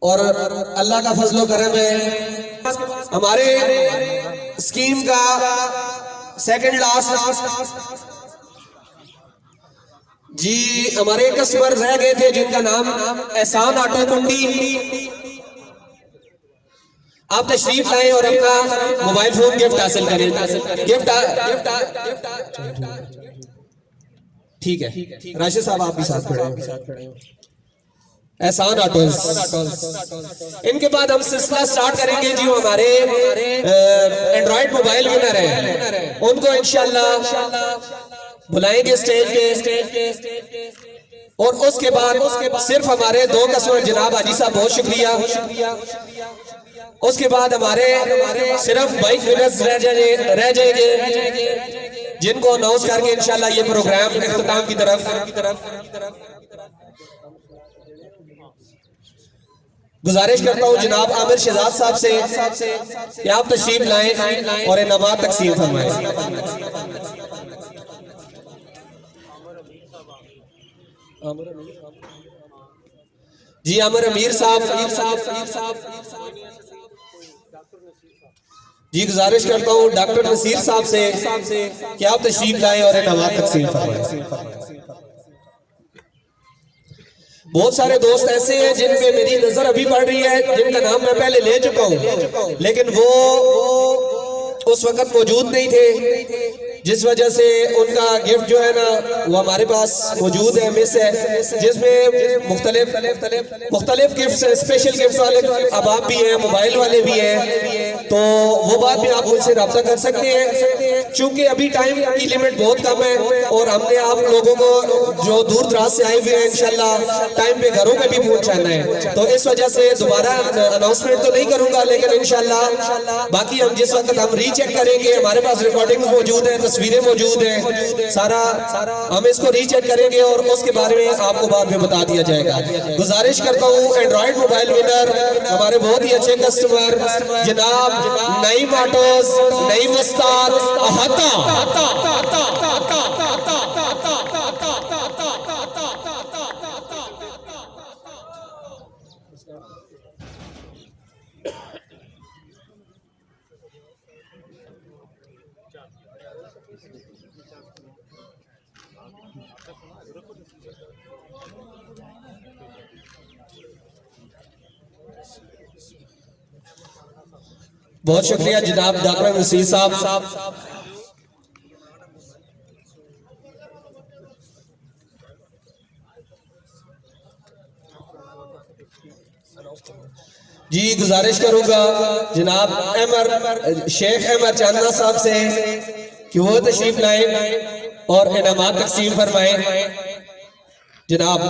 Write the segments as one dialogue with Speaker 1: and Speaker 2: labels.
Speaker 1: और अल्लाह का फजलो करम है, हमारे स्कीम का सेकंड लास्ट जी हमारे कस्टमर रह गए थे जिनका नाम एहसान ऑटो कुंडी। आप तशरीफ लाएं और अपना मोबाइल फोन गिफ्ट हासिल करें। ठीक है राशिद साहब आप भी साथ खड़े हैं। एहसान ऑटोज। इनके बाद हम सिलसिला स्टार्ट करेंगे जो हमारे एंड्रॉइड मोबाइल विनर हैं उनको इंशाल्लाह बुलाएंगे स्टेज पे। और उसके बाद सिर्फ हमारे दो कस्टमर जनाब हाजी साहब बहुत शुक्रिया। उसके बाद हमारे सिर्फ 22 विनर्स रह जाएंगे जिनको अनाउंस करके इंशाल्लाह ये प्रोग्राम इख्तिताम की तरफ गुजारिश करता हूँ जनाब आमिर शहजाद साहब से कि आप तशरीफ लाएं और इनामात तकसीम फरमाएं। जी आमिर अमीर साहब जी गुजारिश करता हूँ डॉक्टर नसीर साहब से कि आप तशरीफ लाएं और इनामात तकसीम फरमाएं। बहुत सारे दोस्त ऐसे हैं जिन पे मेरी नजर अभी पड़ रही है जिनका नाम मैं पहले ले चुका हूँ लेकिन वो उस वक्त मौजूद नहीं थे जिस वजह से उनका गिफ्ट जो है ना वो हमारे पास मौजूद है मिस है जिसमें मुख्तलिफ गिफ्ट स्पेशल गिफ्ट वाले अब आप भी हैं मोबाइल वाले भी हैं तो वो बात भी आप मुझसे रब्ता कर सकते हैं क्योंकि अभी टाइम की लिमिट बहुत कम है और हमने आप लोगों को जो दूर दराज से आए हुए हैं इंशाल्लाह टाइम पे घरों में भी पहुंचाना है तो इस वजह से दोबारा अनाउंसमेंट तो नहीं करूंगा लेकिन इंशाल्लाह बाकी हम जिस वक्त हम रीचेक करेंगे हमारे पास रिकॉर्डिंग मौजूद है तस्वीरें मौजूद हैं सारा हम इसको रीचेक करेंगे और उसके बारे में आपको बाद में बता दिया जाएगा। गुजारिश करता हूँ एंड्रॉइड मोबाइल विनर हमारे बहुत ही अच्छे कस्टमर जनाब नईम ऑटोज नईम उस्ताद बहुत शुक्रिया जनाब डॉक्टर नसीर साहब। जी गुजारिश करूंगा जनाब शेख अहमद चांदना साहब से कि वो तशरीफ लाएं और इनामात तकसीम फरमाएं। जनाब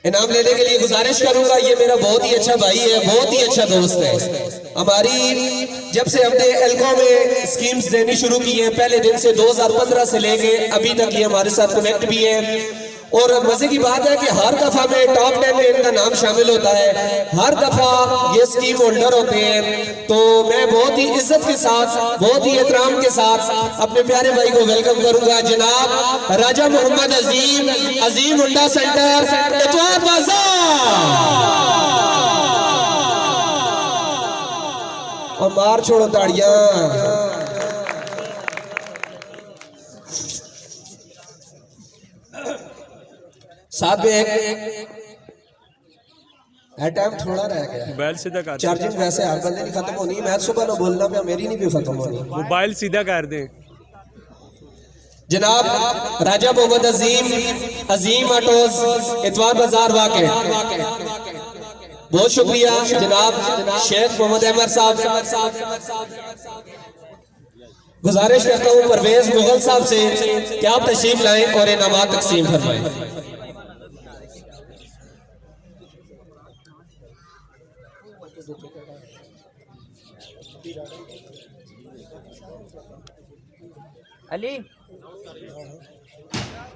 Speaker 1: इनाम लेने के लिए गुजारिश करूंगा ये मेरा बहुत ही अच्छा भाई है बहुत ही अच्छा दोस्त है। हमारी जब से हमने एल्को में स्कीम्स देनी शुरू की हैं पहले दिन से 2015 से लेके अभी तक ये हमारे साथ कनेक्ट भी है और मजे की बात है कि हर दफा में टॉप 10 में इनका नाम शामिल होता है हर दफा ये स्कीम होल्डर होते हैं तो मैं बहुत ही इज्जत के साथ बहुत ही एहतराम के साथ अपने प्यारे भाई को वेलकम करूंगा जनाब राजा मोहम्मद अजीम हुंडा सेंटर इतवार बाजार और मार छोड़ो ताड़ियां। साथ में एक टाइम थोड़ा रह गया
Speaker 2: मोबाइल सीधा कर
Speaker 1: चार्जिंग वैसे हर बंदे नहीं खत्म होनी मैं सुबह ना बोलना पे मेरी नहीं भी खत्म होनी
Speaker 2: मोबाइल सीधा कर दे।
Speaker 1: जनाब राजा मोहम्मद अजीम ऑटोज इतवार बाजार वाक़े बहुत शुक्रिया जनाब शेख मोहम्मद अहमद साहब। गुजारिश करता हूँ परवेज मुगल साहब से कि आप तशरीफ लाएं और इनामात तकसीम फरमाएं।
Speaker 3: अली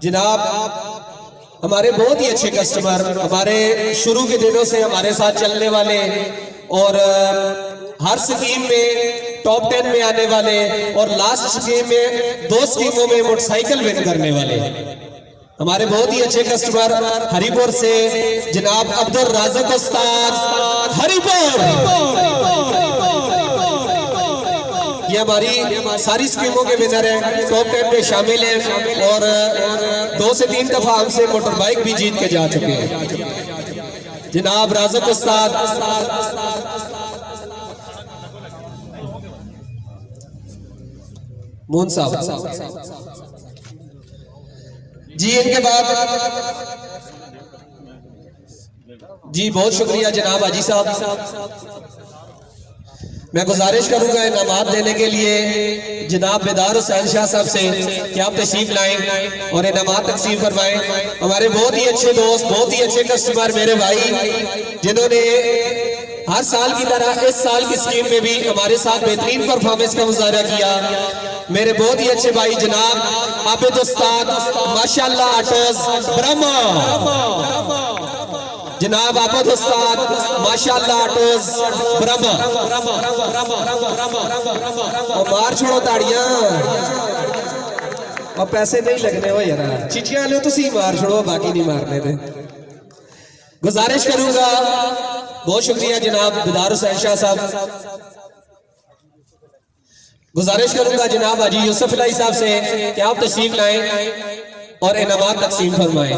Speaker 1: जनाब हमारे बहुत ही अच्छे कस्टमर हमारे शुरू के दिनों से हमारे साथ चलने वाले और हर स्कीम में टॉप 10 में आने वाले और लास्ट स्कीम में 2 स्कीमों में मोटरसाइकिल विन करने वाले हमारे बहुत ही अच्छे कस्टमर हरिपुर से जनाब अब्दुल राज़िक उस्ताद हरिपुर, ये हमारी सारी स्कीमों के विनर हैं, टॉप 10 में शामिल हैं और 2 से 3 दफा हमसे मोटर बाइक भी जीत के जा चुके हैं। जनाब राज़िक उस्ताद मून साहब जी, इनके बाद जी बहुत शुक्रिया जनाब हाजी साहब। मैं गुजारिश करूंगा इनामात देने के लिए जनाब बेदार हुसैन शाह साहब से कि आप तशरीफ लाएं और इनामात तकसीम फरमाएं। हमारे बहुत ही अच्छे दोस्त, बहुत ही अच्छे कस्टमर, मेरे भाई जिन्होंने हर साल की तरह इस साल की स्कीम में भी हमारे साथ बेहतरीन परफॉर्मेंस का मुजाहरा किया। मेरे बहुत ही अच्छे भाई जनाब आबिद उस्ताद माशाल्लाह ऑटोज ब्रह्मा, जनाब आबिद उस्ताद माशाल्लाह ऑटोज ब्रह्मा, और मार छोड़ो ताड़ियां और पैसे नहीं लगने हो यार, चिट्ठियां लो तुसी मार छोड़ो, बाकी नहीं मारने दे। गुजारिश करूंगा, बहुत शुक्रिया जनाब बेदार हुसैन शाह साहब। गुजारिश करूंगा जनाब हाजी यूसुफ इलाही साहब से कि आप तशरीफ लाएं और इनामात तकसीम फरमाएं।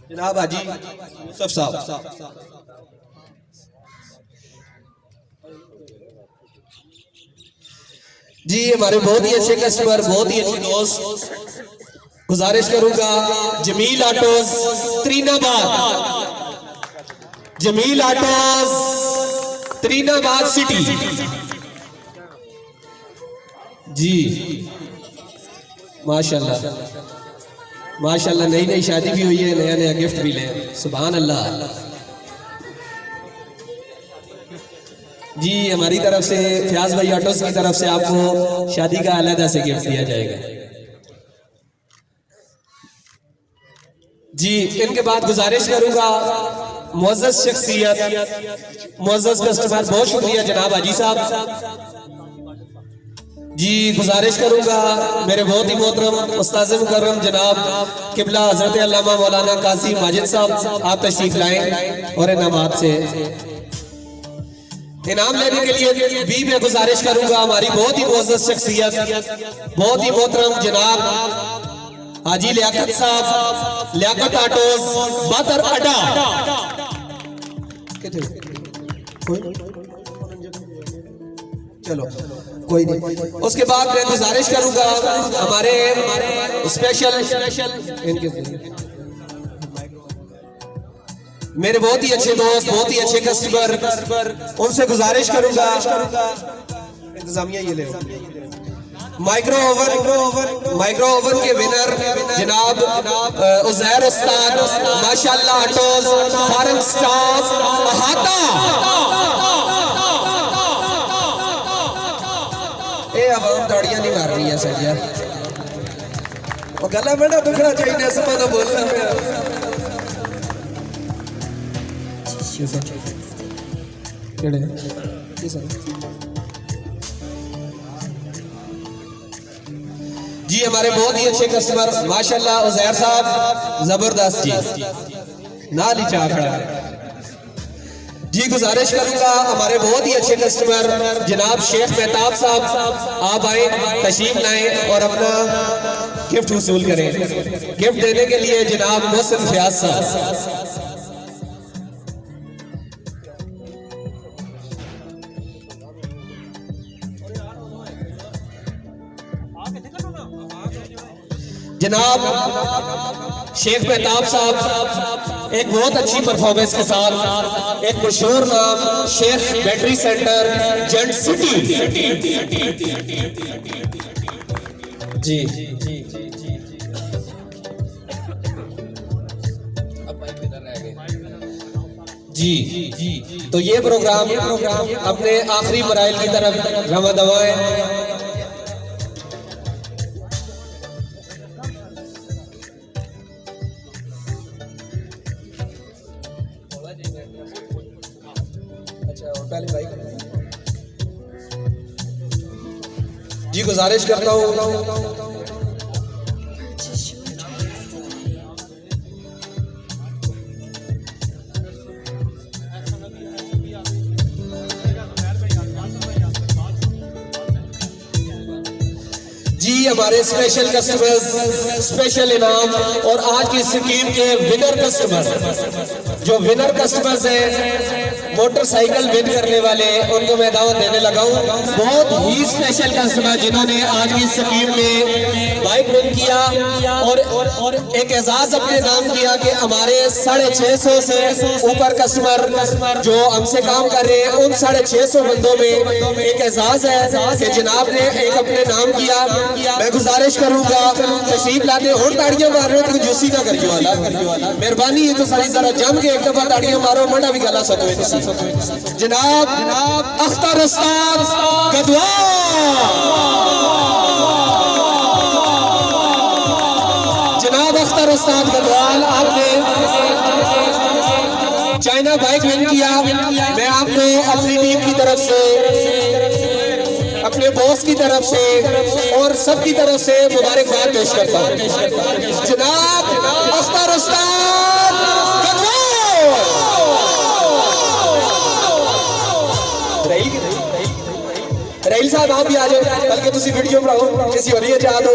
Speaker 1: जनाब हाजी यूसुफ साहब। जी हमारे बहुत ही अच्छे कस्टमर, बहुत ही अच्छे दोस्त, गुजारिश करूंगा जमील ऑटोज त्रीनाबाद, जमील ऑटोज त्रीनाबाद सिटी जी, माशाल्लाह माशाल्लाह, नई नई शादी भी हुई है, नया नया गिफ्ट भी ले, सुभान अल्लाह जी। हमारी तरफ से फयाज भाई ऑटोस की तरफ से आपको शादी का अलग से गिफ्ट दिया जाएगा जी। इनके बाद गुजारिश करूंगा मुअज़्ज़ज़ शख्सियत, मुअज़्ज़ज़ कस्टमर, बहुत शुक्रिया जनाब हाजी साहब जी। गुजारिश करूंगा मेरे बहुत ही मोहतरम उस्ताद मुकर्रम जनाब किबला हजरत अल्लामा मौलाना काजी माजिद साहब, आप तशरीफ लाएं और इनामात से इनाम लेने के लिए भी मैं गुजारिश करूंगा हमारी बहुत ही मुअज़्ज़ज़ शख्सियत, बहुत ही मोहतरम जनाब हाजी लियाकत साहब, लियाकत ऑटोज बदर अड्डा। चलो कोई नहीं, उसके बाद मैं गुजारिश करूंगा हमारे स्पेशल इनके मेरे बहुत ही अच्छे दोस्त, बहुत ही अच्छे कस्टमर, उनसे गुजारिश करूंगा इंतजामिया ये ले माइक्रो ओवन के विनर जनाब उज़ैर उस्ताद माशाल्लाह ऑटोज फारम स्टाफ अहाता। ए आवाम दाड़ियां नहीं मार रही है सर यार, वो गला बड़ा दुखना चाहिए सब तो बोलना मैं जी। हमारे बहुत ही अच्छे कस्टमर माशाल्लाह उज़ैर साहब जबरदस्त जी, नाल ही चाह खड़ा है जी। गुजारिश करूंगा हमारे बहुत ही अच्छे कस्टमर जनाब शेख मेहताब साहब, आप आए तशरीफ लाएं और अपना गिफ्ट वसूल करें। गिफ्ट देने के लिए जनाब मोहसिन फयाज साहब, जनाब शेख मेहताब साहब एक बहुत अच्छी परफॉर्मेंस के साथ एक मशहूर नाम शेख बैटरी सेंटर जेंट सिटी जी। जी तो ये प्रोग्राम अपने आखिरी मराइल की तरफ रवा दवा है। जी गुजारिश करता हूँ हमारे स्पेशल कस्टमर्स, स्पेशल इनाम और आज की स्कीम के विनर कस्टमर, जो विनर कस्टमर्स हैं मोटरसाइकिल विन करने वाले, उनको मैं दावत देने लगा हूँ। बहुत ही स्पेशल कस्टमर जिन्होंने आज की स्कीम में बाइक विन किया और एक एजाज अपने नाम किया कि हमारे 650 से ऊपर कस्टमर जो हमसे काम कर रहे हैं, उन 650 बंदों में एक एजाज है कि जनाब ने एक अपने नाम किया। मैं गुजारिश करूंगा तशरीफ लाते और ताड़ियां मार रहे हो तो जूसी ना करके वाला मेहरबानी है तो सारी जरा जम के एक दफा ताड़ियां मारो, मंडा भी गला सको। जनाब अख्तर उस्ताद गदवाल, जनाब अख्तर उस्ताद गदवाल, आपने चाइना बाइक विन किया। मैं आपको अपनी टीम की तरफ से, अपने बॉस की तरफ से और सबकी तरफ से मुबारकबाद पेश करता हूँ। जनाब अख्तर उस्ताद गदवाल। रहील साहब आप भी आ जाओ, बल्कि तुसी वीडियो बनाओ, किसी और ये चाह दो,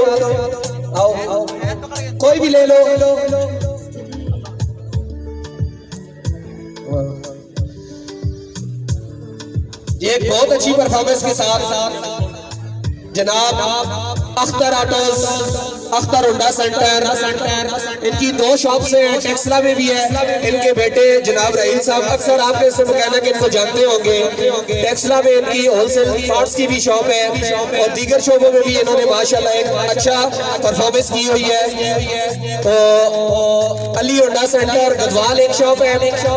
Speaker 1: आओ कोई भी ले लो। ये एक बहुत अच्छी परफॉर्मेंस के साथ जनाब Akhtar autos, Akhtar Honda centre, इनकी 2 शॉप्स हैं, टेक्सला में भी है। इनके बेटे जनाब रहील साहब, अक्सर आप ऐसे मैकेनिक इनको जानते होंगे। टेक्सला में इनकी होलसेल पार्ट्स की भी शॉप है और दीगर शोबों में भी इन्होंने माशाल्लाह एक अच्छा परफॉर्मेंस की हुई है। तो अली होंडा सेंटर गदवाल एक शॉप है,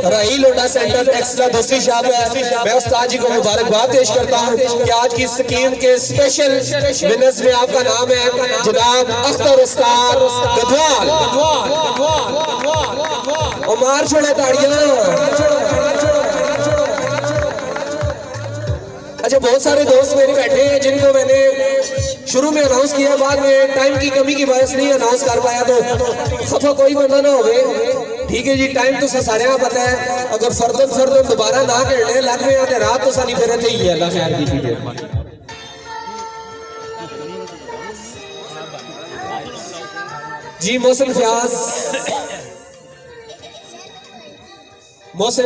Speaker 1: रहील होंडा सेंटर टेक्सला दूसरी शॉप है। मैं उस्ताद जी को मुबारकबाद पेश करता हूँ कि आज की स्कीम के स्पेशल विनर्स में आपका नाम है जनाब अख्तर उस्ताद गदवाल। और मार छोड़े ताड़ियां। अच्छा, बहुत सारे दोस्त मेरे बैठे हैं जिनको मैंने शुरू में अनाउंस किया, बाद में टाइम की कमी की वजह से नहीं अनाउंस कर पाया, तो खफा कोई बंदा ना होवे। ठीक है जी, टाइम तो सारे पता है, अगर फर्दन दोबारा ना करने लग रहे हैं रात तो सानी फिर ही है। अल्लाह खैर की जी। मोहसिन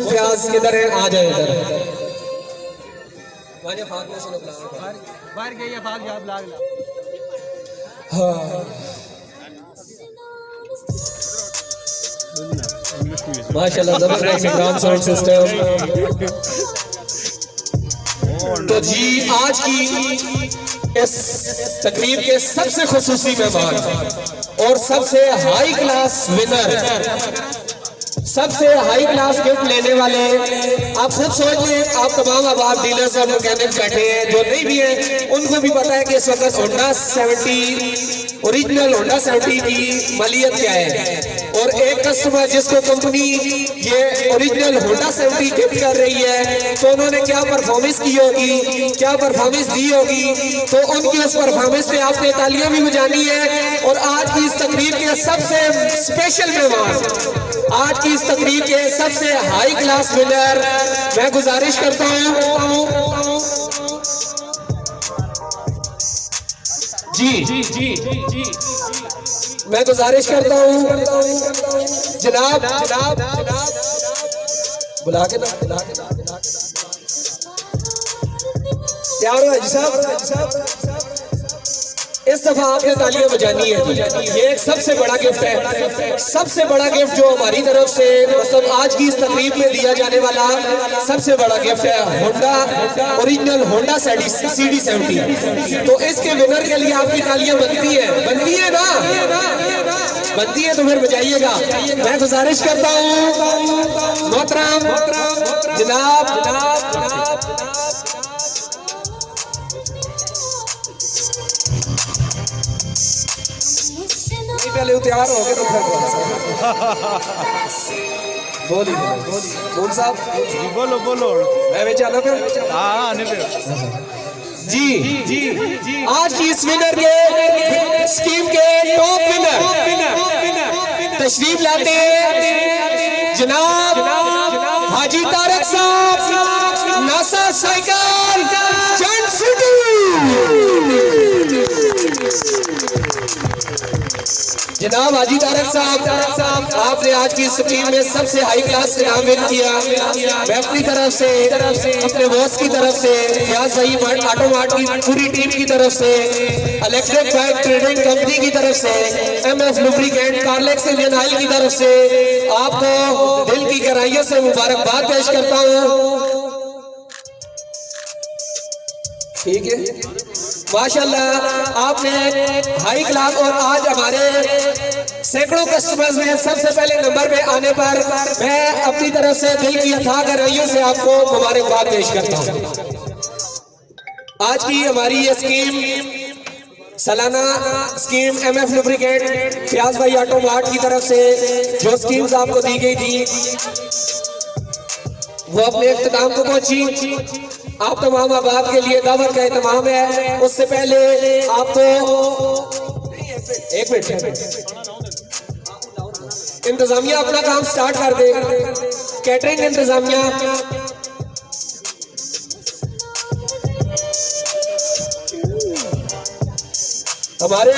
Speaker 1: फयाज किधर है? आ जाए इधर। हाँ माशाल्लाह जबरदस्त ग्राउंड साउंड सिस्टम। तो जी आज की इस तकरीब के सबसे खुसूसी मेहमान और सबसे हाई क्लास विनर, सबसे हाई क्लास गिफ्ट लेने वाले, आप खुद सोच लें। आप तमाम अबाब डीलर्स और मैकेनिक बैठे हैं, जो नहीं भी हैं उनको भी पता है कि इस वक्त होंडा 70 ओरिजिनल होंडा 70 की मालियत क्या है। और एक कस्टमर जिसको कंपनी ये ओरिजिनल होंडा 70 गिफ्ट कर रही है, तो उन्होंने क्या परफॉर्मेंस की होगी, क्या परफॉर्मेंस दी होगी, तो उनकी उस परफॉर्मेंस पे आपने तालियां भी बजानी है। और आज की इस तकरीब के सबसे स्पेशल मेहमान, आज की इस तकरीब के सबसे हाई क्लास विनर, मैं गुजारिश करता हूं जी, मैं गुजारिश करता हूं जनाब बुला के प्यार हाजी साहब, इस दफा आपने तालियां बजानी है। ये एक सबसे बड़ा गिफ्ट है, सबसे बड़ा गिफ्ट जो हमारी तरफ से मतलब आज की इस तकरीब में दिया जाने वाला सबसे बड़ा गिफ्ट है होंडा ओरिजिनल होंडा CD 70। तो इसके विनर के लिए आपकी तालियां बनती है ना? बनती है तो फिर बजाइएगा। मैं गुजारिश करता हूँ मोहतरम जनाब पहले तैयार हो गए तो बोल साहब
Speaker 2: बोलो
Speaker 1: मैं भी चलो फिर।
Speaker 2: हाँ
Speaker 1: जी आज की इस विनर के स्कीम के टॉप विनर तशरीफ लाते हैं जनाब हाजी तारक साहब, नासा साइकिल, जंट सिटी। जनाब हाजी तारक साहब, आपने आज की स्कीम में सबसे हाई क्लास इनाम विन किया। मैं अपनी तरफ से, अपने बॉस की तरफ से, फयाज भाई ऑटो मार्ट की पूरी टीम की तरफ से, इलेक्ट्रिक बाइक ट्रेडिंग कंपनी की तरफ से, MF लुब्रिकेंट, कार्लेक्स इंडियन ऑयल की तरफ से आपको दिल की गहराइयों से मुबारकबाद पेश करता हूँ। ठीक है, माशाल्लाह आपने हाई क्लास, और आज हमारे सैकड़ों कस्टमर्स में सबसे पहले नंबर पे आने पर मैं अपनी तरफ से दिल की अथाह गहराइयों से आपको मुबारकबाद पेश करता हूँ। आज की हमारी ये स्कीम सालाना स्कीम MF लुब्रिकेंट फयाज भाई ऑटो मार्ट की तरफ से जो स्कीम्स आपको दी गई थी वो अपने इख्तिताम को पहुंची। आप तमाम अहबाब के लिए दावत का एहतमाम है। उससे पहले आपको एक मिनट इंतजामिया अपना काम स्टार्ट कर दे। कैटरिंग इंतजामिया, हमारे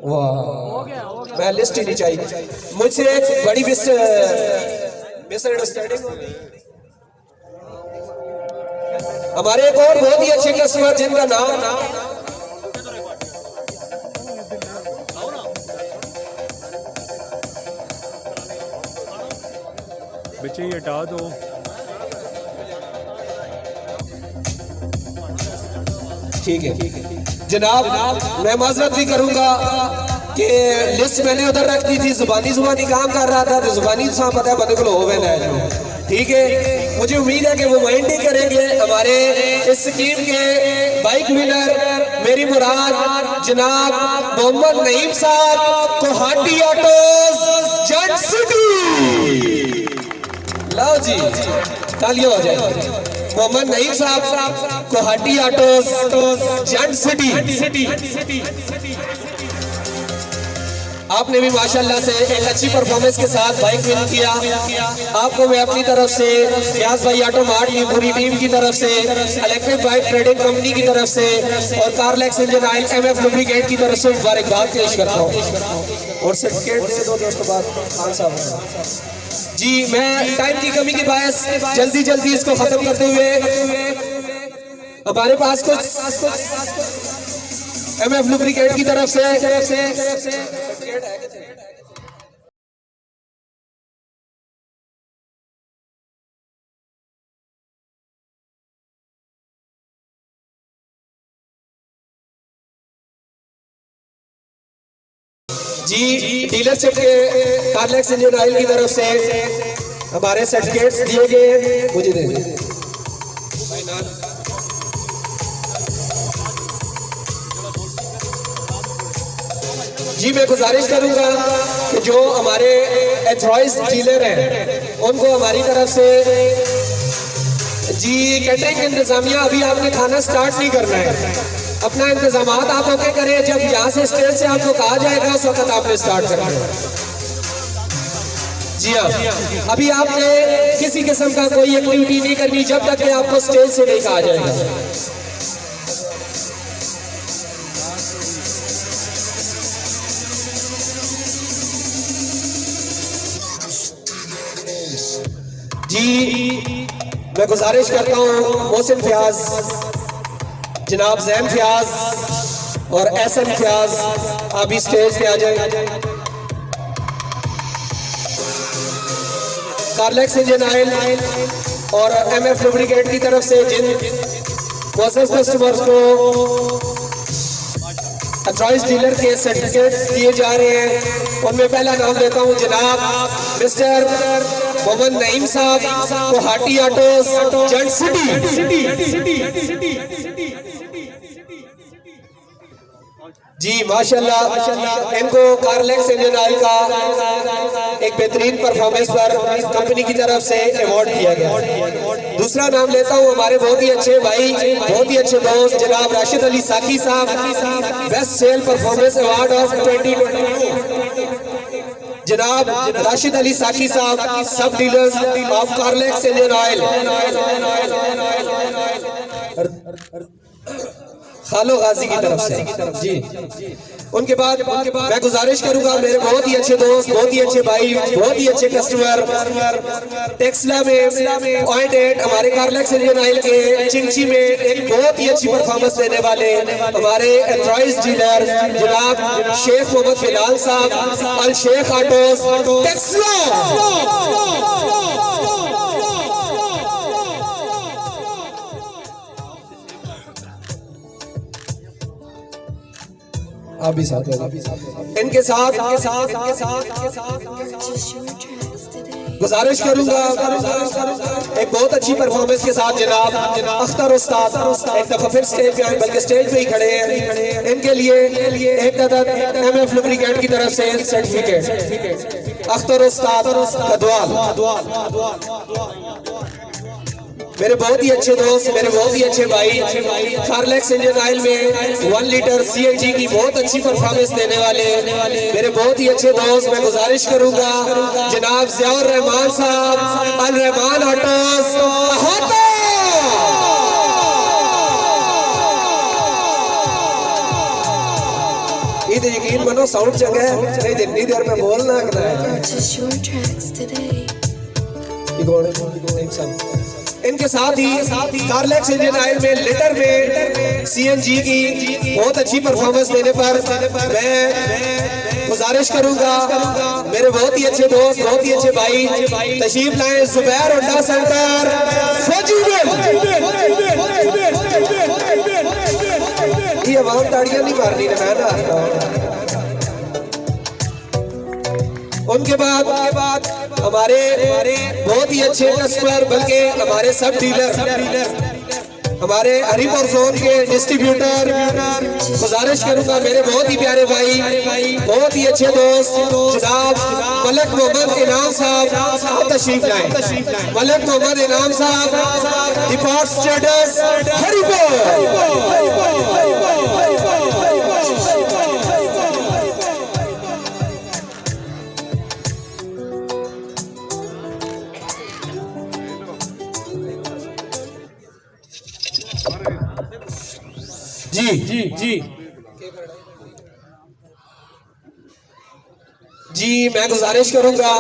Speaker 1: वाह, मैं लिस्ट ही नहीं चाहिए, मुझसे एक बड़ी मिसअंडरस्टैंडिंग हो गई। हमारे एक और बहुत ही अच्छे कस्टमर जिनका नाम
Speaker 2: बच्चे ये हटा दो।
Speaker 1: ठीक है जनाब, मैं माजरत भी करूंगा कि लिस्ट मैंने उधर रख दी थी, जुबानी काम कर रहा था तो जुबानी साहब पता है बंदे को हो गया। ठीक है, मुझे उम्मीद है कि वो माइंड ही करेंगे। हमारे इस स्कीम के बाइक विनर मेरी मुराद जनाब मोहम्मद नईम साहब, कोहाटी ऑटोज, जट सिटी। लो जी, तालियां हो जाए। मोहम्मद नईम साहब, कोहाटी ऑटोज, जट सिटी। आपने भी माशाल्लाह से एक अच्छी परफॉर्मेंस के साथ बाइक विन किया। आपको मैं अपनी तरफ से, फयाज भाई ऑटो मार्ट की पूरी टीम की तरफ से, इलेक्ट्रिक बाइक ट्रेडिंग कंपनी की तरफ से और कार्लेक्स इंडियन ऑयल MF लुब्रिकेंट की तरफ से मुबारकबाद पेश करता हूँ। और सर्टिफिकेट दे दो दोस्तों बाद खान साहब जी। मैं टाइम की कमी की बायस जल्दी इसको खत्म करते हुए, हमारे पास कुछ MF लुब्रिकेंट की तरफ से जी, डीलरशिप के कार्लेक्स इंडियन ऑयल की तरफ से हमारे सर्टिफिकेट्स दिए गए, मुझे दे दें। जी, मैं गुजारिश करूंगा कि जो हमारे एथॉराइज डीलर हैं उनको हमारी तरफ से जी कैटरिंग इंतजामिया, अभी आपने खाना स्टार्ट नहीं करना है, अपना इंतजाम आप ओके करें। जब यहाँ से स्टेज से आपको कहा जाएगा उस वक्त आपने स्टार्ट करना है। जी हाँ, अभी आपने किसी किस्म का कोई एक्टिविटी नहीं करनी जब तक कि आपको स्टेज से नहीं कहा जाएगा। जी, मैं गुजारिश करता हूँ मोहसिन फयाज, जनाब जैन फयाज और एहसन फयाज, आप इस स्टेज पे आ जाए। कार्लेक्स इंडियन ऑयल और MF लुब्रिकेंट की तरफ से जिन मुअज़्ज़ज़ कस्टमर्स को अथॉराइज्ड डीलर के सर्टिफिकेट्स दिए जा रहे हैं, उनमें पहला नाम देता हूं जनाब मिस्टर मोहम्मद नईम साहब, कोहाटी ऑटोज, जट सिटी। जी माशाल्लाह, इनको कार्लेक्स इंडियन ऑयल का एक बेहतरीन परफॉर्मेंस पर कंपनी की तरफ से अवार्ड दिया गया। दूसरा नाम लेता हूं हमारे बहुत ही अच्छे भाई, बहुत ही अच्छे दोस्त जनाब राशिद अली साकी साहब, best sale performance award of 2022। जनाब राशिद अली साकी साहब, sub dealers of Carlex Indian Oil. खालो गाजी की तरफ से जी। उनके बाद मैं गुजारिश करूंगा मेरे बहुत ही अच्छे दोस्त, बहुत ही अच्छे भाई, बहुत ही अच्छे कस्टमर टेक्सला में .8 हमारे कार्लेक्स इंडियन ऑयल के चिंची में एक बहुत ही अच्छी परफॉर्मेंस देने वाले हमारे एथराइज्ड डीलर जनाब शेख मोहम्मद बिलाल साहब अल शेख ऑटोस टेक्सला। आप भी साथ इनके साथ गुजारिश करूंगा एक बहुत अच्छी परफॉर्मेंस के साथ जनाब अख्तर उस्ताद एक दफा फिर स्टेज पे आए, बल्कि स्टेज पे ही खड़े हैं। इनके लिए एक MF लुब्रिकेंट की तरफ से सर्टिफिकेट अख्तर उस्ताद मेरे बहुत ही अच्छे दोस्त, मेरे बहुत ही अच्छे भाई कार्लेक्स इंडियन ऑयल में 1 लीटर CNG की बहुत अच्छी परफॉर्मेंस देने वाले मेरे बहुत ही अच्छे दोस्त। मैं गुजारिश करूंगा जनाब ज़ियाउर रहमान साहब अल रहमान ऑटोस अहाता। ये यकीन मानो साउंड जगह है नहीं, जितनी देर में बोलना इनके साथ ही कार्लेक्स इंडियन ऑयल में लीटर में CNG की बहुत अच्छी परफॉर्मेंस देने पर मैं गुजारिश करूंगा मेरे बहुत ही अच्छे दोस्त, बहुत ही अच्छे भाई तशरीफ लाए जुबैर होंडा सेंटर ये आवाम ताड़ियां नहीं मारनी ना। उनके बाद हमारे बहुत ही अच्छे कस्टमर, बल्कि हमारे सब डीलर हमारे हरिपुर जोन के डिस्ट्रीब्यूटर गुजारिश करूंगा मेरे बहुत ही प्यारे भाई, बहुत ही अच्छे दोस्त जनाब मलक मोहम्मद इनाम साहब तशरीफ लाए। मलक मोहम्मद इनाम साहब डिपार्ट स्टेटस हरिपुर। जी मैं गुजारिश करूंगा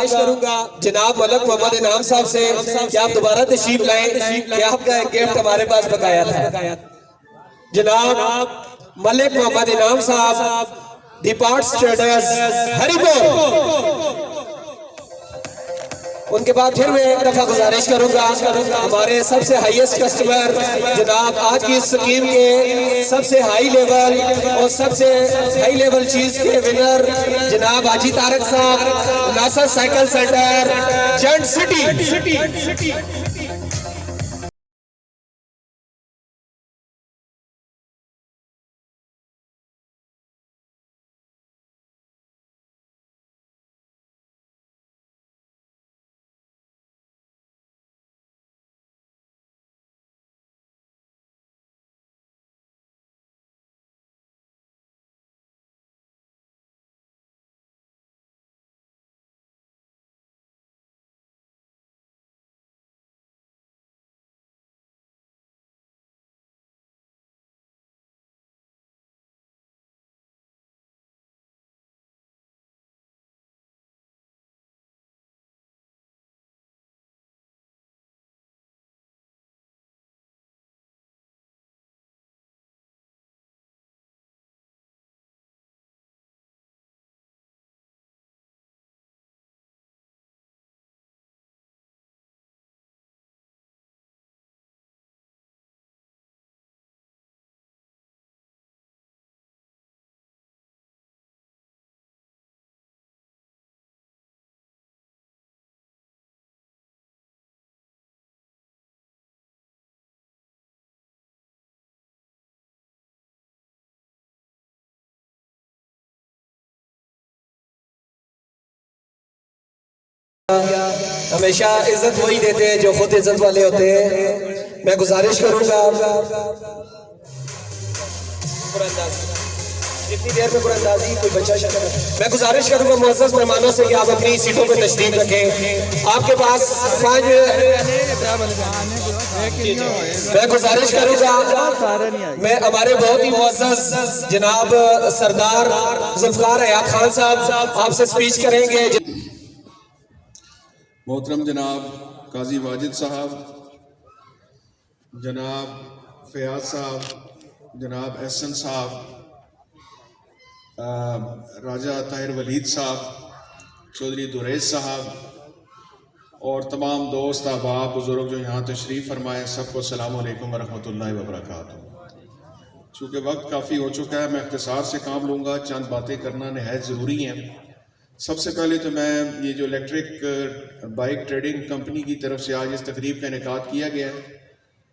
Speaker 1: जनाब मलक मोहम्मद इनाम साहब से कि आप दोबारा तशरीफ लाएं कि आपका एक गिफ्ट हमारे पास बकाया था। जनाब मलक मोहम्मद इनाम साहब डिपार्ट ट्रेडर्स हरिपुर। उनके बाद फिर मैं एक दफा गुजारिश करूंगा हमारे सबसे हाईएस्ट कस्टमर जनाब आज की स्कीम के सबसे हाई लेवल और सबसे हाई लेवल चीज के विनर जनाब हाजी तारक साहब नासर साइकिल सेंटर जंट सिटी। हमेशा इज्जत वही देते हैं जो खुद इज्जत वाले होते हैं। मैं गुजारिश करूंगा इतनी देर में कुरानंदाजी कोई बच्चा शक्ल। मैं गुजारिश करूंगा मुअज़्ज़ज़ मेहमानों से कि आप अपनी सीटों पर तशरीफ रखें। आपके पास 5 मैं गुजारिश करूंगा, मैं हमारे बहुत ही मुअज़्ज़ज़ जनाब सरदार ज़ुल्फ़िकार हयात खान साहब आपसे स्पीच करेंगे।
Speaker 3: मोहतरम जनाब काजी वाजिद साहब, जनाब फयाज साहब, जनाब एहसन साहब, राजा ताहिर वलीद साहब, चौधरी दुरैस साहब और तमाम दोस्त अहबाब बुज़ुर्ग जो यहाँ तशरीफ़ फरमाएँ, सबको अस्सलामु अलैकुम वरहमतुल्लाहि वबरकातुहू। चूँकि वक्त काफ़ी हो चुका है, मैं इख्तिसार से काम लूँगा। चंद बातें करना नहायत ज़रूरी हैं। सबसे पहले तो मैं ये जो इलेक्ट्रिक बाइक ट्रेडिंग कंपनी की तरफ से आज इस तकरीब का इनेकाद किया गया है,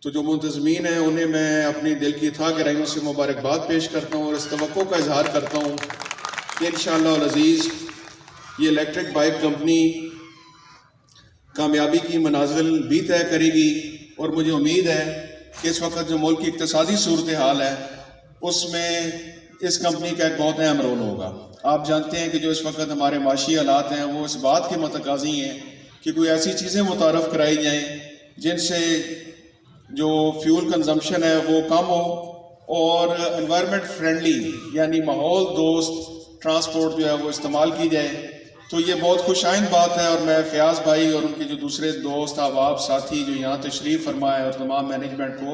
Speaker 3: तो जो मुंतज़मीन हैं उन्हें मैं अपनी दिल की था गहराइयों से मुबारकबाद पेश करता हूँ और इस तवक्को का इजहार करता हूँ कि इंशाअल्लाह अज़ीज़ ये इलेक्ट्रिक बाइक कंपनी कामयाबी की मनाजिल भी तय करेगी। और मुझे उम्मीद है कि इस वक्त जो मुल्क की इक़्तिसादी सूरत हाल है उसमें इस कंपनी का एक बहुत अहम रोल होगा। आप जानते हैं कि जो इस वक्त हमारे माशी हालात हैं वो इस बात के मतकाज़ी हैं कि कोई ऐसी चीज़ें मुतारफ़ कराई जाएँ जिनसे जो फ्यूल कंजम्पशन है वो कम हो और एनवायरनमेंट फ्रेंडली यानी माहौल दोस्त ट्रांसपोर्ट जो है वो इस्तेमाल की जाए। तो ये बहुत खुशाइंद बात है और मैं फयाज भाई और उनके जो दूसरे दोस्त अहबाब साथी जो यहाँ तशरीफ़ फरमाए और तमाम मैनेजमेंट को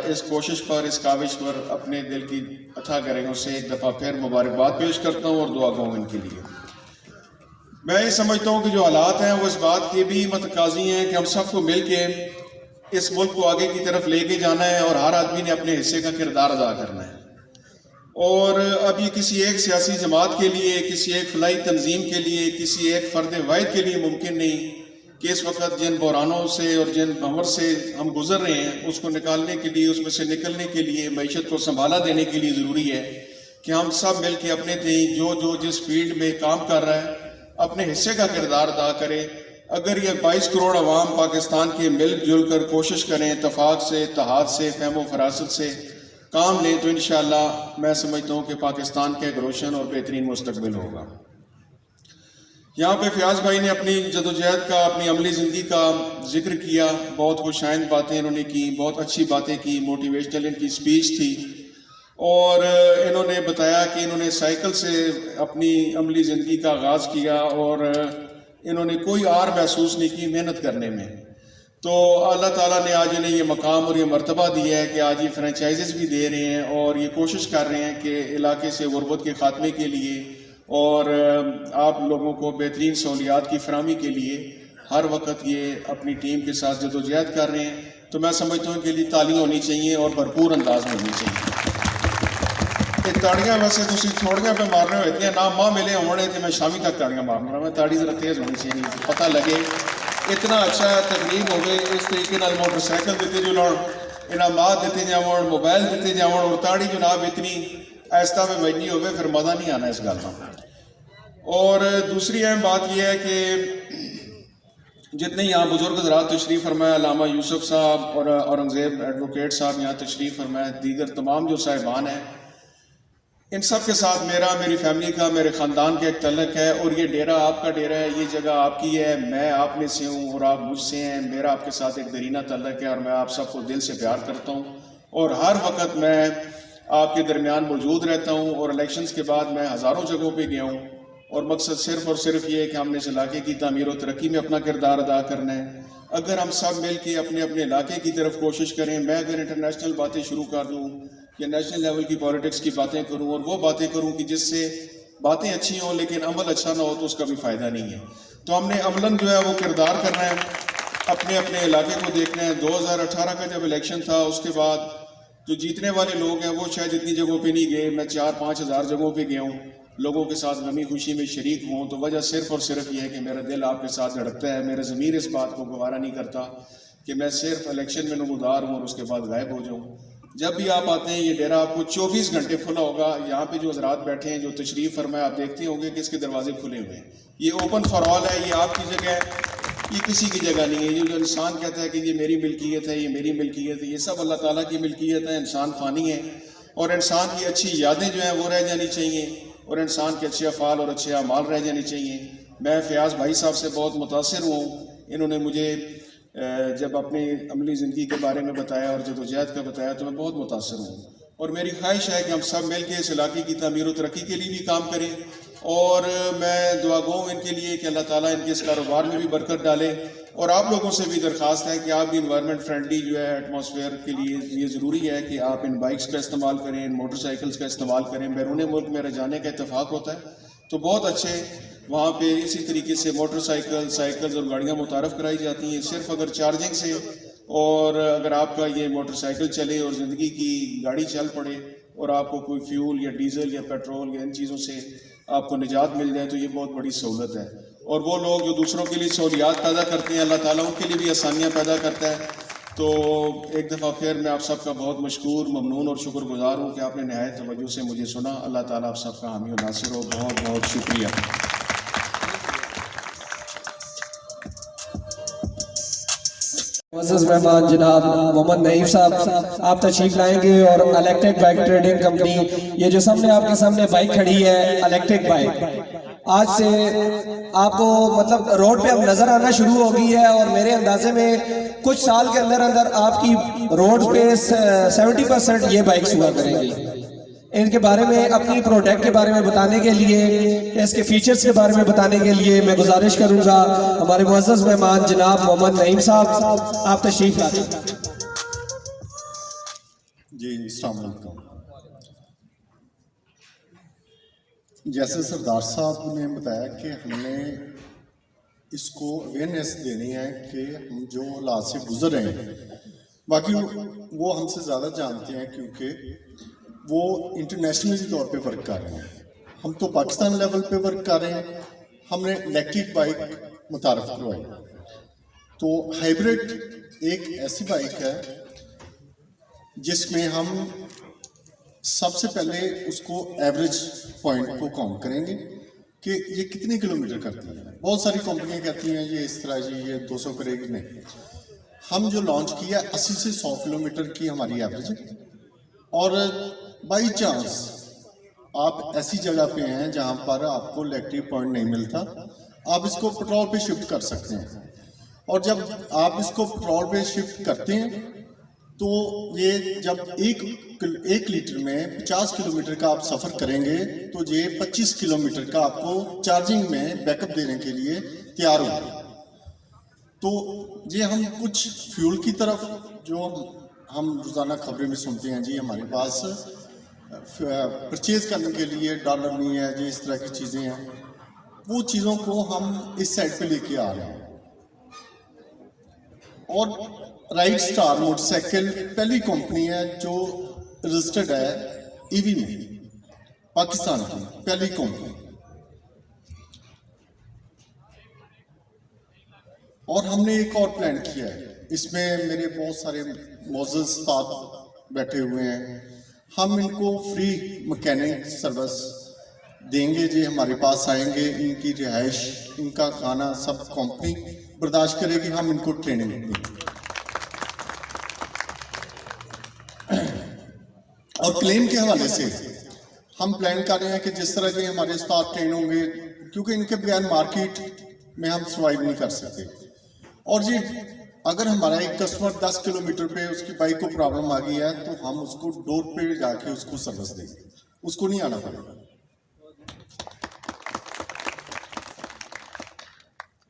Speaker 3: इस कोशिश पर, इस काविश पर अपने दिल की अथाह गहराइयों से एक दफ़ा फिर मुबारकबाद पेश करता हूँ और दुआ गो इनके लिए। मैं ये समझता हूँ कि जो हालात हैं वो इस बात के भी मतकाज़ी हैं कि हम सबको मिल के इस मुल्क को आगे की तरफ लेके जाना है और हर आदमी ने अपने हिस्से का किरदार अदा करना है। और अब ये किसी एक सियासी जमात के लिए, किसी एक फलाई तंजीम के लिए, किसी एक फ़र्द वाहिद के लिए मुमकिन नहीं कि इस वक्त जिन बहरानों से और जिन भंवर से हम गुजर रहे हैं उसको निकालने के लिए, उसमें से निकलने के लिए, मईशत को संभाला देने के लिए ज़रूरी है कि हम सब मिल के अपने जो जिस फील्ड में काम कर रहा है अपने हिस्से का किरदार अदा करें। अगर ये 22 करोड़ अवाम पाकिस्तान के मिलजुल कर कोशिश करें, इत्तफाक से, इत्तेहाद से, फ़हम फरासत से काम लें तो इंशाअल्लाह मैं समझता हूँ कि पाकिस्तान का एक रोशन और बेहतरीन मुस्तकबिल होगा। यहाँ पे फयाज भाई ने अपनी जदोजहद का, अपनी अमली ज़िंदगी का जिक्र किया। बहुत खुशाइंद बातें इन्होंने की, बहुत अच्छी बातें की, मोटिवेशनल इनकी स्पीच थी और इन्होंने बताया कि इन्होंने साइकिल से अपनी अमली ज़िंदगी का आगाज़ किया और इन्होंने कोई आर महसूस नहीं की मेहनत करने में। तो अल्लाह ताला ने आज इन्हें ये मकाम और ये मर्तबा दिया है कि आज ये फ्रेंचाइजेस भी दे रहे हैं और ये कोशिश कर रहे हैं कि इलाके से गुर्बत के ख़ात्मे के लिए और आप लोगों को बेहतरीन सहूलियात की फराहमी के लिए हर वक्त ये अपनी टीम के साथ जदोजहद कर रहे हैं। तो मैं समझता हूँ कि लिए तालियां होनी चाहिए और भरपूर अंदाज में होनी चाहिए। ताड़ियाँ वैसे तुम थोड़ियाँ पे मार रहे हो, इतने ना माँ मिले होने थे मैं शामी तक ताड़ियाँ मारना रहा। मैं ताड़ी जरा तेज़ होनी चाहिए, पता लगे इतना अच्छा तकरीब हो गई। इस तरीके नाल मोटरसाइकिल देते जो लौड़, इनामात देते जाओ, मोबाइल देते जाओ और ताड़ी जनाब इतनी आहिस्ता में बजनी हो फिर मज़ा नहीं आना इस गल का। और दूसरी अहम बात यह है कि जितने यहाँ बुजुर्ग हज़रात तशरीफ़ फरमाए, अल्लामा यूसुफ साहब और औरंगज़ेब एडवोकेट साहब यहाँ तशरीफ़ फरमाए, दीगर तमाम जो साहिबान हैं, इन सब के साथ मेरी फैमिली का, मेरे ख़ानदान का एक तल्लक है। और ये डेरा आपका डेरा है, ये जगह आपकी है, मैं आप में से हूँ और आप मुझसे हैं। मेरा आपके साथ एक दरीना तल्लक है और मैं आप सबको दिल से प्यार करता हूँ और हर वक्त मैं आपके दरमियान मौजूद रहता हूँ। और इलेक्शंस के बाद मैं हज़ारों जगहों पे गया हूँ और मकसद सिर्फ़ और सिर्फ ये है कि हमने इस इलाके की तामीर और तरक्की में अपना किरदार अदा करना है। अगर हम सब मिल के अपने अपने इलाके की तरफ कोशिश करें, मैं अगर इंटरनेशनल बातें शुरू कर दूँ या नेशनल लेवल की पॉलिटिक्स की बातें करूँ और वो बातें करूँ कि जिससे बातें अच्छी हों लेकिन अमल अच्छा ना हो तो उसका भी फ़ायदा नहीं है। तो हमने अमलन जो है वो किरदार करना है, अपने अपने इलाके को देखना है। 2018 का जब इलेक्शन था उसके बाद जो जीतने वाले लोग हैं वो शायद इतनी जगहों पे नहीं गए, मैं 4-5 हज़ार जगहों पे गया हूँ, लोगों के साथ गमी खुशी में शरीक हूँ। तो वजह सिर्फ़ और सिर्फ ये है कि मेरा दिल आपके साथ धड़कता है, मेरा ज़मीर इस बात को गवारा नहीं करता कि मैं सिर्फ इलेक्शन में नमूदार हूँ और उसके बाद गायब हो जाऊँ। जब भी आप आते हैं ये डेरा आपको 24 घंटे खुला होगा। यहाँ पे जो हज़रात बैठे हैं, जो तशरीफ़ फरमाए, आप देखते होंगे कि इसके दरवाजे खुले हुए हैं। ये ओपन फॉर ऑल है, ये आपकी जगह है, ये किसी की जगह नहीं है। ये जो इंसान कहता है कि ये मेरी मिल्कियत है, ये मेरी मिल्कियत है, ये सब अल्लाह ताला की मिल्कियत है। इंसान फ़ानी है, और इंसान की अच्छी यादें जो हैं वो रह जानी चाहिए और इंसान के अच्छे अफ़ाल और अच्छे अमाल रह जाने चाहिए। मैं फ़याज़ भाई साहब से बहुत मुतासिर हूँ। इन्होंने मुझे जब अपनी अमली ज़िंदगी के बारे में बताया और जदोजहद का बताया तो मैं बहुत मुतासिर हूँ और मेरी ख्वाहिश है कि हम सब मिल के इस इलाके की तमीर व तरक्की के लिए भी काम करें और मैं दुआ गो इनके लिए कि अल्लाह ताला इनके इस कारोबार में भी बरकत डाले। और आप लोगों से भी दरख्वास्त है कि आप भी इन्वायरमेंट फ्रेंडली जो है एटमॉस्फेयर के लिए ये ज़रूरी है कि आप इन बाइक्स का इस्तेमाल करें, इन मोटरसाइकिल्स का इस्तेमाल करें। बैरून मुल्क मेरा जाने का इत्तेफाक होता है तो बहुत अच्छे वहाँ पे इसी तरीके से मोटरसाइकिल, साइकिल्स और गाड़ियाँ मुतारफ़ कराई जाती हैं। सिर्फ अगर चार्जिंग से और अगर आपका ये मोटरसाइकिल चले और ज़िंदगी की गाड़ी चल पड़े और आपको कोई फ्यूल या डीज़ल या पेट्रोल या इन चीज़ों से आपको निजात मिल जाए तो ये बहुत बड़ी सहूलत है। और वो लोग जो दूसरों के लिए सहूलियात पैदा करते हैं अल्लाह ताला उनके लिए भी आसानियाँ पैदा करता है। तो एक दफ़ा फिर मैं आप सबका बहुत मशकूर, ममनून और शुक्रगुजार हूँ कि आपने नहायत तवज्जो से मुझे सुना। अल्लाह ताला आप सबका हामी और नासिर हो। बहुत बहुत शुक्रिया।
Speaker 1: मुअज़्ज़ज़ मेहमान जनाब मोहम्मद नईम साहब आप तशरीफ लाएंगे और इलेक्ट्रिक बाइक ट्रेडिंग कंपनी, ये जो सामने आपके सामने बाइक खड़ी है इलेक्ट्रिक बाइक, आज से आपको मतलब रोड पे अब नजर आना शुरू हो गई है और मेरे अंदाजे में कुछ साल के अंदर अंदर आपकी रोड पे 70% ये बाइक्स हुआ करेंगी। इनके बारे में, अपनी प्रोडक्ट के बारे में बताने के लिए, इसके फीचर्स के बारे में बताने के लिए मैं गुजारिश करूंगा हमारे मुअज़्ज़ज़ मेहमान जनाब मोहम्मद नईम साहब, आप तशरीफ लाएं।
Speaker 4: जी अस्सलाम वालेकुम। जैसे सरदार साहब ने बताया कि हमने इसको अवेयरनेस देनी है कि हम जो हालात से गुजर रहे हैं, बाकी वो हमसे ज़्यादा जानते हैं क्योंकि वो इंटरनेशनली तौर पे वर्क कर रहे हैं। हम तो पाकिस्तान लेवल पे वर्क कर रहे हैं। हमने इलेक्ट्रिक बाइक मुतारफ़ करवाई। तो हाइब्रिड एक ऐसी बाइक है जिसमें हम सबसे पहले उसको एवरेज पॉइंट को काउंट करेंगे कि ये कितने किलोमीटर करती है। बहुत सारी कंपनियां कहती हैं ये इस तरह जी ये 200 करेगी, नहीं। हम जो लॉन्च किया 80 से 100 किलोमीटर की हमारी एवरेज है। और बाई चांस आप ऐसी जगह पे हैं जहां पर आपको इलेक्ट्रिक पॉइंट नहीं मिलता, आप इसको पेट्रोल पे शिफ्ट कर सकते हैं। और जब आप इसको पेट्रोल पे शिफ्ट करते हैं तो ये जब एक लीटर में 50 किलोमीटर का आप सफ़र करेंगे तो ये 25 किलोमीटर का आपको चार्जिंग में बैकअप देने के लिए तैयार होगा। तो ये हम कुछ फ्यूल की तरफ जो हम रोज़ाना खबरें में सुनते हैं जी हमारे पास परचेज करने के लिए डॉलर नहीं है जी, इस तरह की चीज़ें हैं, वो चीज़ों को हम इस साइड पे लेके आ रहे हैं। और राइट स्टार मोटरसाइकिल पहली कंपनी है जो रजिस्टर्ड है ईवी में, पाकिस्तान की पहली कंपनी। और हमने एक और प्लान किया है, इसमें मेरे बहुत सारे मुअज़्ज़ज़ साथ बैठे हुए हैं। हम इनको फ्री मैकेनिक सर्विस देंगे जी, हमारे पास आएंगे, इनकी रिहाइश, इनका खाना सब कंपनी बर्दाश्त करेगी, हम इनको ट्रेनिंग देंगे। और क्लेम के हवाले से हम प्लान कर रहे हैं कि जिस तरह के हमारे उस्ताद ट्रेन होंगे, क्योंकि इनके बगैर मार्केट में हम सर्वाइव नहीं कर सकते। और ये अगर हमारा एक कस्टमर 10 किलोमीटर पे उसकी बाइक को प्रॉब्लम आ गई है तो हम उसको डोर पे जाके उसको सर्विस देंगे, उसको नहीं आना पड़ेगा।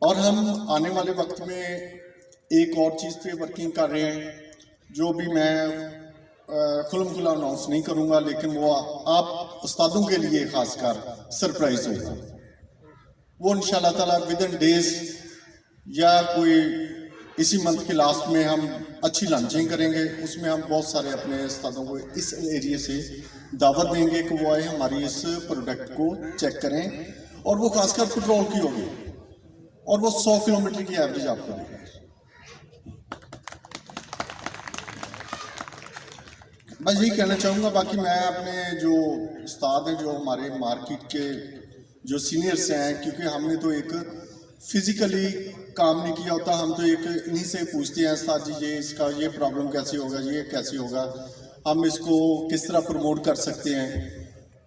Speaker 4: और हम आने वाले वक्त में एक और चीज़ पे वर्किंग कर रहे हैं जो भी मैं खुल्म खुला अनाउंस नहीं करूंगा, लेकिन वो आप उस्तादों के लिए खासकर सरप्राइज होगा। वो इंशाल्लाह ताला विद इन डेज या कोई इसी मंथ के लास्ट में हम अच्छी लॉन्चिंग करेंगे। उसमें हम बहुत सारे अपने उस्तादों को इस एरिया से दावत देंगे कि वो आए हमारी इस प्रोडक्ट को चेक करें। और वो खासकर पेट्रोल की होगी और वो 100 किलोमीटर की एवरेज आपको देगा। बस यही कहना चाहूँगा। बाकी मैं अपने जो उस्ताद हैं, जो हमारे मार्केट के जो सीनियर्स हैं, क्योंकि हमने तो एक फिजिकली काम नहीं किया होता, हम तो एक इन्हीं से पूछते हैं उस्ताद जी ये इसका ये प्रॉब्लम कैसे होगा, ये कैसे होगा। हम इसको किस तरह प्रमोट कर सकते हैं।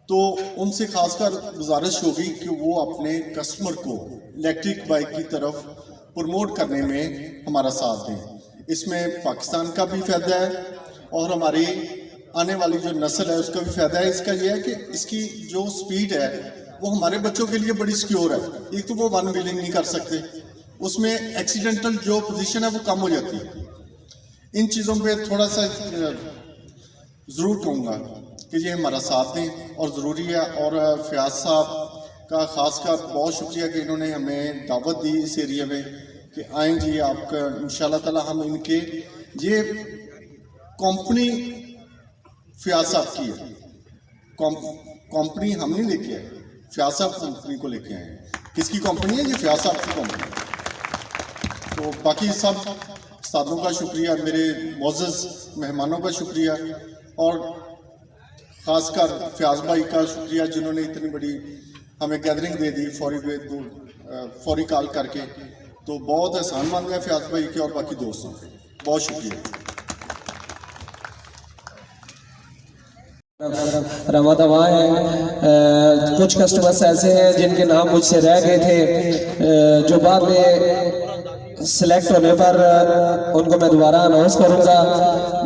Speaker 4: तो उनसे खासकर गुजारिश होगी कि वो अपने कस्टमर को इलेक्ट्रिक बाइक की तरफ प्रमोट करने में हमारा साथ दें। इसमें पाकिस्तान का भी फ़ायदा है और हमारी आने वाली जो नस्ल है उसका भी फ़ायदा है। इसका यह है कि इसकी जो स्पीड है वो हमारे बच्चों के लिए बड़ी सिक्योर है। एक तो वो वन व्हीलिंग नहीं कर सकते, उसमें एक्सीडेंटल जो पोजीशन है वो कम हो जाती है। इन चीज़ों पे थोड़ा सा ज़रूर कहूँगा कि ये हमारा साथ दें और ज़रूरी है। और फयाज साहब का ख़ासकर बहुत शुक्रिया कि इन्होंने हमें दावत दी इस एरिया में कि आएँ जी आपका इंशाल्लाह ताला हम इनके ये कंपनी फयाज साहब की है, कंपनी हम नहीं लेके आए, फयाज साहब कंपनी को लेके आए हैं। किसकी कंपनी है? ये फयाज साहब की कंपनी है। तो बाकी सब उस्तादों का शुक्रिया, मेरे मोअज़्ज़ज़ मेहमानों का शुक्रिया और ख़ासकर फयाज भाई का शुक्रिया जिन्होंने इतनी बड़ी हमें गैदरिंग दे दी फौरी कॉल करके। तो बहुत एहसानमंद है फयाज भाई के और बाकी दोस्तों के, बहुत शुक्रिया।
Speaker 1: रमादवा है। कुछ कस्टमर्स ऐसे हैं जिनके नाम मुझसे रह गए थे, जो बाद में सिलेक्ट होने पर उनको मैं दोबारा अनाउंस करूंगा।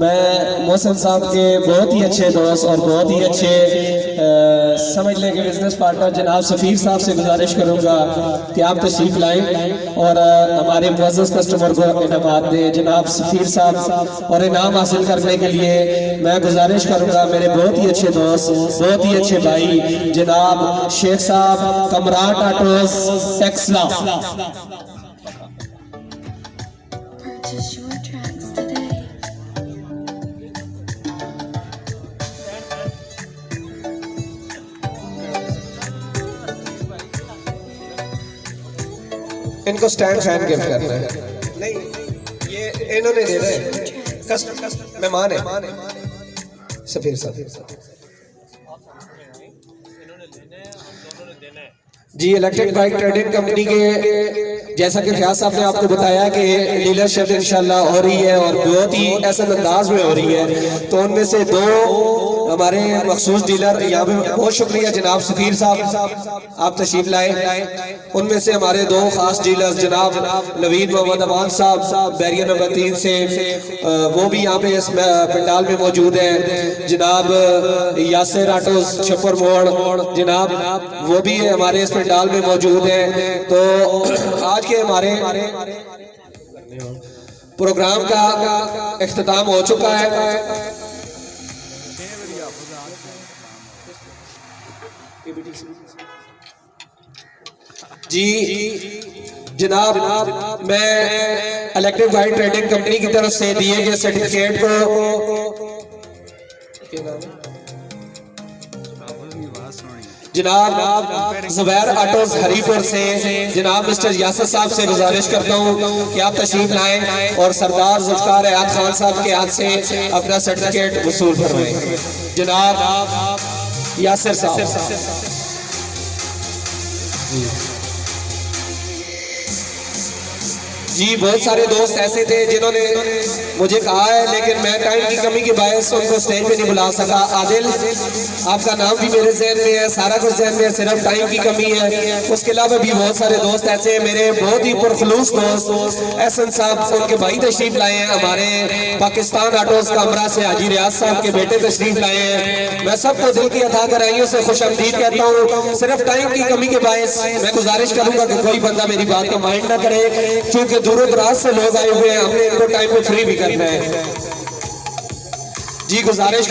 Speaker 1: मैं मोहसिन साहब के बहुत ही अच्छे दोस्त और बहुत ही अच्छे समझ लें कि बिजनेस पार्टनर जनाब सफ़ीर साहब से गुजारिश करूंगा कि आप तशरीफ़ लाएं और हमारे मुअज़्ज़ज़ कस्टमर को इनामात दें। जनाब सफ़ीर साहब और इनाम हासिल करने के लिए मैं गुजारिश करूंगा मेरे बहुत ही अच्छे दोस्त, बहुत ही अच्छे भाई जनाब शेख साहब, कमराट ऑटोस टेक्सला।
Speaker 5: Purchase your tracks today.
Speaker 1: इनको स्टैंड फैन गिफ्ट करना है। नहीं, ये इन्होंने दे रहे मेहमान है सफीर साहब जी। इलेक्ट्रिक बाइक ट्रेडिंग कंपनी के जैसा कि फयाज साहब ने आपको बताया कि डीलरशिप इंशाल्लाह हो रही है और बहुत ही ऐसा अंदाज में हो रही है। तो उनमें से दो हमारे मखसूस डीलर यहाँ पे, बहुत शुक्रिया जनाब सफीर साहब आप तशरीफ लाए। उनमें से हमारे दो खास डीलर्स जनाब नवीद मोहम्मद अमान साहब बैरियर नंबर 3 से, वो भी यहाँ पे इस पंडाल में मौजूद है। जनाब यासिर ऑटोस छप्पर मोड़ जनाब वो भी हमारे इस पंडाल में मौजूद है। तो आज के हमारे प्रोग्राम का इख्तिताम हो चुका है। जी जनाब, मैं इलेक्ट्रिक बाइक ट्रेडिंग कंपनी की तरफ से दिए गए सर्टिफिकेट को जनाब जुबैर ऑटोस हरीपुर से जनाब मिस्टर यासिर साहब से गुजारिश करता हूँ कि आप तशरीफ लाएं और सरदार जुल्फकार हयात खान साहब के हाथ से अपना सर्टिफिकेट वसूल फरमाएं। जनाब यासिर साहब जी। बहुत सारे दोस्त ऐसे थे जिन्होंने मुझे कहा है, लेकिन मैं टाइम की कमी के बायस उनको स्टेज पे नहीं बुला सका। आदिल, आपका नाम भी मेरे ज़हन में है, सारा कुछ ज़हन में है, सिर्फ टाइम की कमी है। उसके अलावा भी बहुत सारे दोस्त ऐसे हैं, मेरे बहुत ही पुरखलूस दोस्त एहसन साहब, उनके भाई तशरीफ लाए हैं। हमारे पाकिस्तान ऑटोस का अमरा से हाजी रियाज साहब के बेटे तशरीफ लाए हैं। मैं सबको दिल की अता गहराइयों से खुशआमदीद कहता हूँ। सिर्फ टाइम की कमी के बायस मैं गुजारिश करूंगा कि कोई बंदा मेरी बात को माइंड ना करे, क्योंकि दूर दराज से लोग आए हुए हैं, हमने इनको टाइम पे फ्री भी करना है। जी गुजारिश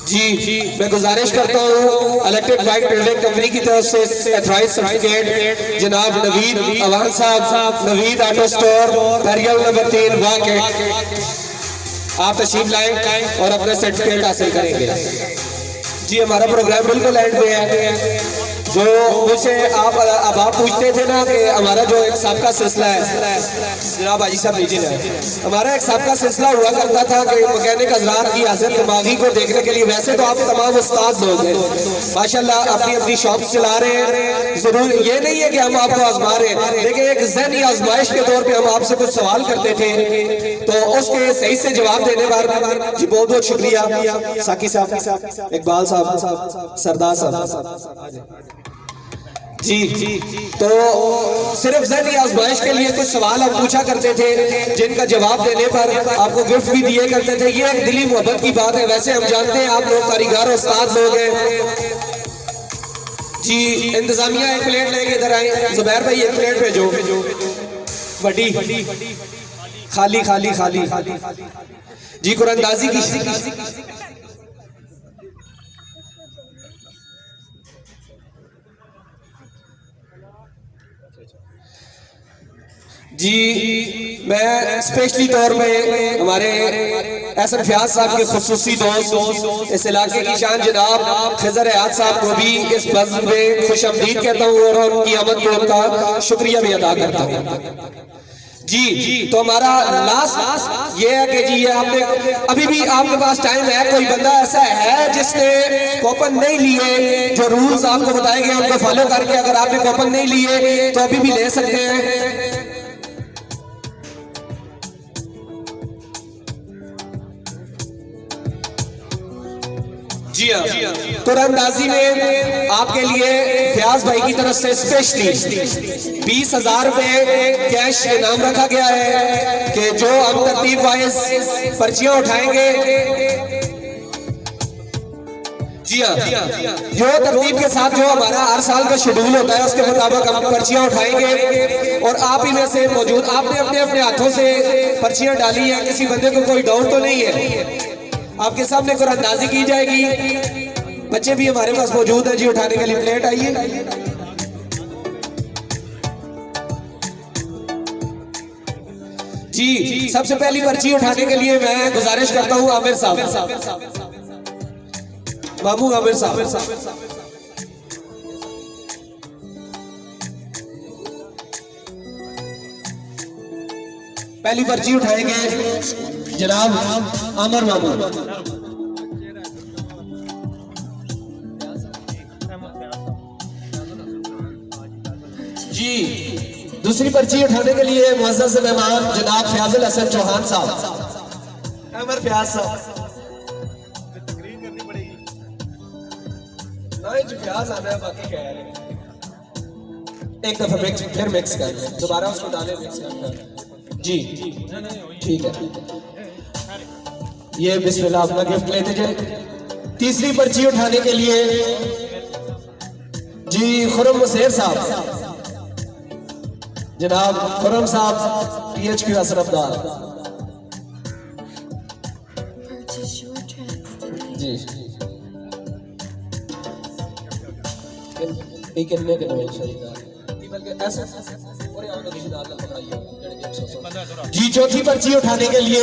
Speaker 1: जी मैं गुजारिश करता हूँ इलेक्ट्रिक बाइक ट्रेडिंग कंपनी की तरफ से एथराइज सर्टिफिकेट जनाब नवीद अवान साहब, Naveed auto store barrier number 3 वाके, आप तशरीफ लाएं और अपना सर्टिफिकेट हासिल करेंगे। जी हमारा प्रोग्राम बिल्कुल एंड पे है। जो मुझसे अब आप पूछते थे ना कि हमारा जो एक सबका सिलसिला है, जनाब हाजी साहब लीजिए ना, हमारा एक सबका सिलसिला हुआ करता था कि मैकेनिक हजरात की हाजिर दिमागी को देखने के लिए। वैसे तो आप तमाम उस्ताद लोग हैं माशाल्लाह, अपनी अपनी शॉप चला रहे हैं, जरूर ये नहीं है कि हम आपको आजमा रहे हैं, लेकिन एक ज़हनी आजमाइश के तौर पर हम आपसे कुछ सवाल करते थे, तो उसके सही से जवाब देने पर जी बहुत बहुत शुक्रिया साकी साहब, इकबाल साहब, सरदार साहब जी। तो सिर्फ ज़हनी आजमाइश के लिए कुछ सवाल हम पूछा करते थे, जिनका जवाब देने पर आपको गिफ्ट भी दिए करते थे। ये एक दिली मोहब्बत की बात है। वैसे हम जानते हैं आप लोग कारीगर उस्ताद लोग हैं जी। इंतजामिया एक प्लेट लेके इधर आए, जुबैर भाई एक प्लेट भेजो, बड़ी खाली खाली खाली जी। कुरानदाजी की जी, मैं स्पेशली तौर पे हमारे एहसन फयाज साहब के खुसूसी दोस्त इस इलाके की शान जनाब खिजर हयात साहब को भी इस बज़्म में खुश आमदीद कहता हूँ और उनकी आमद पे उनका शुक्रिया भी अदा करता हूँ जी। तो हमारा लास्ट ये है कि जी ये आपने अभी भी आपके पास टाइम है, कोई बंदा ऐसा है जिसने कूपन नहीं लिए, जो रूल्स आपको बताए गए उनको फॉलो करके अगर आपने कूपन नहीं लिए तो अभी भी ले सकते हैं जी हाँ। कुरानदाजी में आपके लिए फयाज भाई की तरफ से स्पेशली 20,000 रुपए कैश इनाम रखा गया है कि जो हम तरतीब वाइज पर्चियां उठाएंगे जी हाँ। जो तरतीब के साथ जो हमारा हर साल का शेड्यूल होता है उसके मुताबिक हम पर्चियां उठाएंगे और आप ही में से मौजूद आपने अपने अपने हाथों से पर्चियां डाली है, किसी बंदे को कोई डाउट तो नहीं है। आपके सामने कुरानदाजी की जाएगी, बच्चे भी हमारे पास मौजूद हैं जी, उठाने के लिए प्लेट आइए। जी सबसे पहली पर्ची उठाने के लिए मैं गुजारिश करता हूं आमिर साहब, बाबू आमिर साहब। पहली पर्ची उठाएंगे जनाब आमर बाबू। जी दूसरी पर्ची उठाने के लिए मुअज़्ज़ज़ मेहमान जनाब फयाजुल हसन चौहान साहब, अमर फयाज साहब। फयाज आना है, बाकी कह रहे हैं एक दफा मिक्स फिर मिक्स कर लें, दोबारा उसको डालें मिक्स कर जी ठीक है। ये बिस्मिल्लाह अपना गिफ्ट लेते जाए। तीसरी पर्ची उठाने के लिए जी खुरम मुसेर साहब, जनाब खुरम साहब PHQ असरफदार
Speaker 5: Purchase your tracks today.
Speaker 1: जी। कितने के लोग जी। चौथी पर्ची उठाने के लिए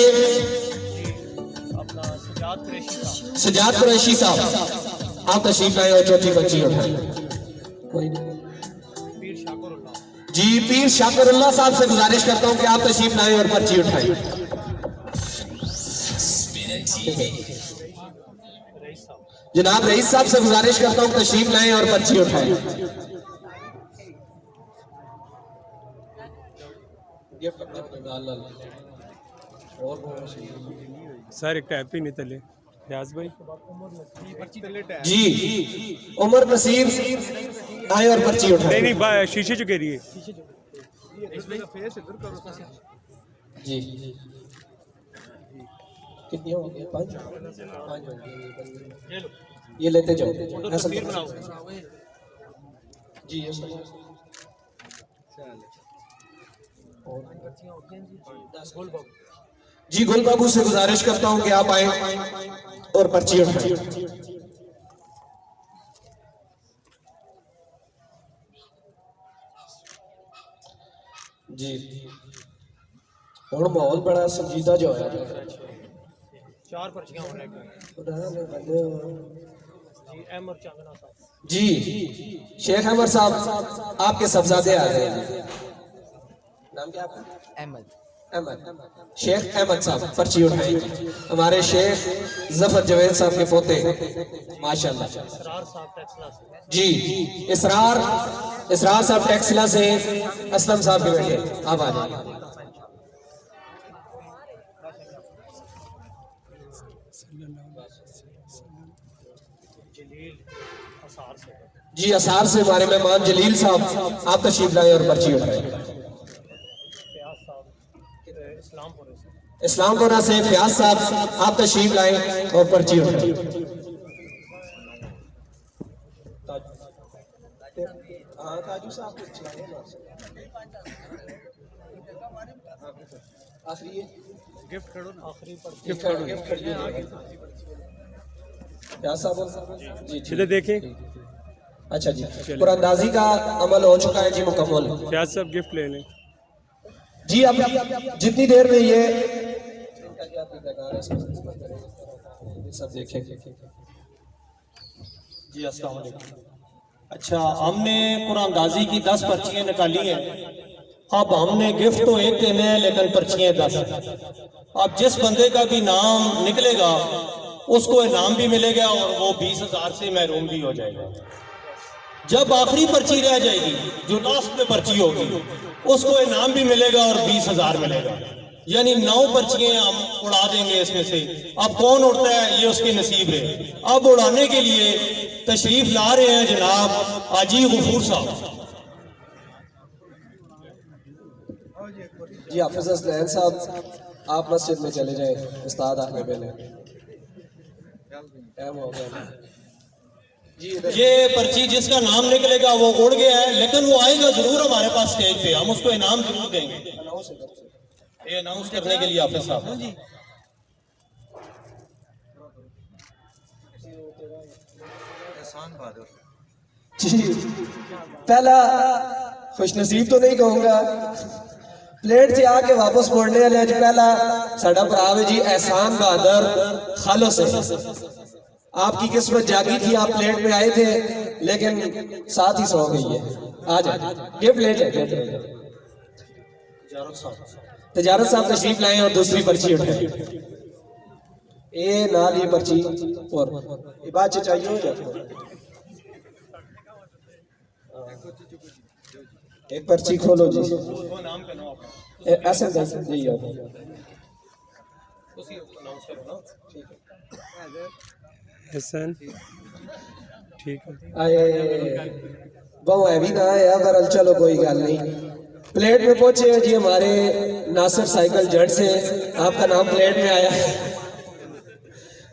Speaker 1: सजाद कुरैशी साहब आप तशरीफ लाए और चौथी पर्ची उठाए। कोई नहीं जी, पीर शाकिरुल्लाह साहब से गुजारिश करता हूं कि आप तशरीफ लाए और पर्ची उठाएं। जनाब रईस साहब से गुजारिश करता हूं तशरीफ लाएं और पर्ची उठाएं।
Speaker 2: सर एक टैप ही नहीं तले फयाज भाई
Speaker 1: जी। उमर नसीर आए और पर्ची उठाएं।
Speaker 2: नहीं नहीं शीशे चुके रही
Speaker 1: जी कितनी हो गई? 5 हो गई। ये लेते जाओ जी। जी गुल बाबू से गुजारिश करता हूं कि आप आए और पर्ची उठाएं। जी और माहौल बड़ा संजीदा जो है।
Speaker 6: 4 पर्चियां होने जी एम और चांदना साहब
Speaker 1: जी शेख अहमद साहब आपके सबजादे आ गए हैं। नाम क्या आपका?
Speaker 6: अहमद।
Speaker 1: अहमद। शेख अहमद साहब पर्ची उठाएंगे। हमारे शेख जफर जवेद साहब के पोते माशाल्लाह। जी इसरार साहब टेक्सला से असलम साहब के बेटे आप आ जाइए। जी असार से हमारे मेहमान जलील साहब आप तशरीफ लाए और पर्ची उठाए। इस्लामपुरा से फयाज साहब आप तशरीफ लाए और पर्ची उठाए। जी
Speaker 2: चले देखें।
Speaker 1: अच्छा जी कुरानदाजी का अमल हो चुका है जी मुकम्मल।
Speaker 2: फयाज साहब गिफ्ट ले लें।
Speaker 1: जी अब जितनी देर में ये सब देखें।
Speaker 7: जी अस्सलाम वालेकुम। अच्छा हमने कुरानदाजी की 10 पर्चियाँ निकाली हैं। अब हमने गिफ्ट तो एक देने हैं लेकिन पर्चियाँ 10। अब जिस बंदे का भी नाम निकलेगा उसको इनाम भी मिलेगा और वो 20,000 से महरूम भी हो जाएगा। जब आखिरी पर्ची रह जाएगी जो लास्ट में पर्ची होगी उसको इनाम भी मिलेगा और 20,000 मिलेगा। यानी 9 पर्चियाँ हम उड़ा देंगे इसमें से। अब कौन उड़ता है ये उसके नसीब है। अब उड़ाने के लिए तशरीफ ला रहे हैं जनाब हाजी गफूर साहब।
Speaker 1: जी हाफिज असलैन साहब आप मस्जिद में चले जाए। उस्ताद आने पहले टाइम हो गया।
Speaker 7: ये पर्ची जिसका नाम निकलेगा वो उड़ गया है लेकिन वो आएगा जरूर हमारे पास स्टेज पे। हम उसको इनाम जरूर देंगे। ये अनाउंस करने के लिए हाफिज साहब।
Speaker 1: जी पहला खुशनसीब तो नहीं कहूंगा प्लेट से आके वापस मोड़ने वाले अज पहला साडा भरा है जी एहसान बहादुर खालो से। आपकी किस्मत जागी थी आप प्लेट में आए थे लेकिन साथ ही सो गई है। आ जाए गिफ्ट ले जाए। तजारत साहब तशरीफ लाए और दूसरी पर्ची उठाए। ए नाल ये पर्ची और ये बात चाहिए हो जाए। एक पर्ची खोलो जी। ऐसे जी
Speaker 2: हसन ठीक है।
Speaker 1: आए बहु है भी ना है पर चलो कोई गल नहीं। प्लेट में पहुंचे हैं जी हमारे नासिर साइकिल जट से। आपका नाम प्लेट में आया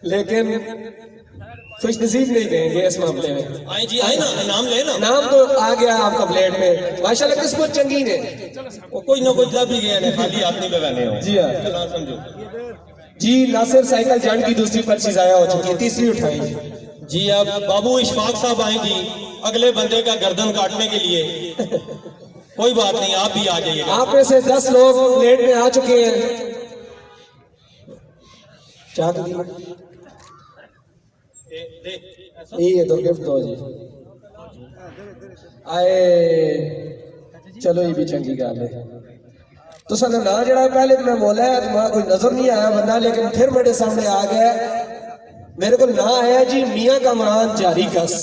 Speaker 1: लेकिन खुशनसीब नहीं कहेंगे इस मामले में।
Speaker 7: आए जी आए ना इनाम ले ना।
Speaker 1: नाम तो आ गया आपका प्लेट में माशाल्लाह किस्मत चंगी ने।
Speaker 7: वो कोई ना कोई दब ही गया है खाली आदमी लगाने हो।
Speaker 1: जी हाँ
Speaker 7: चला समझो।
Speaker 1: जी नासिर साइकिल जट की दूसरी पर्ची जाया हो चुकी है। तीसरी उठाई
Speaker 7: जी अब बाबू इशफाक साहब आएंगी अगले बंदे का गर्दन काटने के लिए। कोई बात नहीं आप भी आ जाइए।
Speaker 1: आप में से 10 लोग प्लेट में आ चुके हैं। ये तो गिफ्ट दो जी। आए चलो ये भी चंगी गल है। तो सन ना जरा पहले मैं बोला है तुम्हारा कोई नजर नहीं आया बंदा लेकिन फिर मेरे सामने आ गया। मेरे को ना आया जी मियाँ कमरान जारी कस।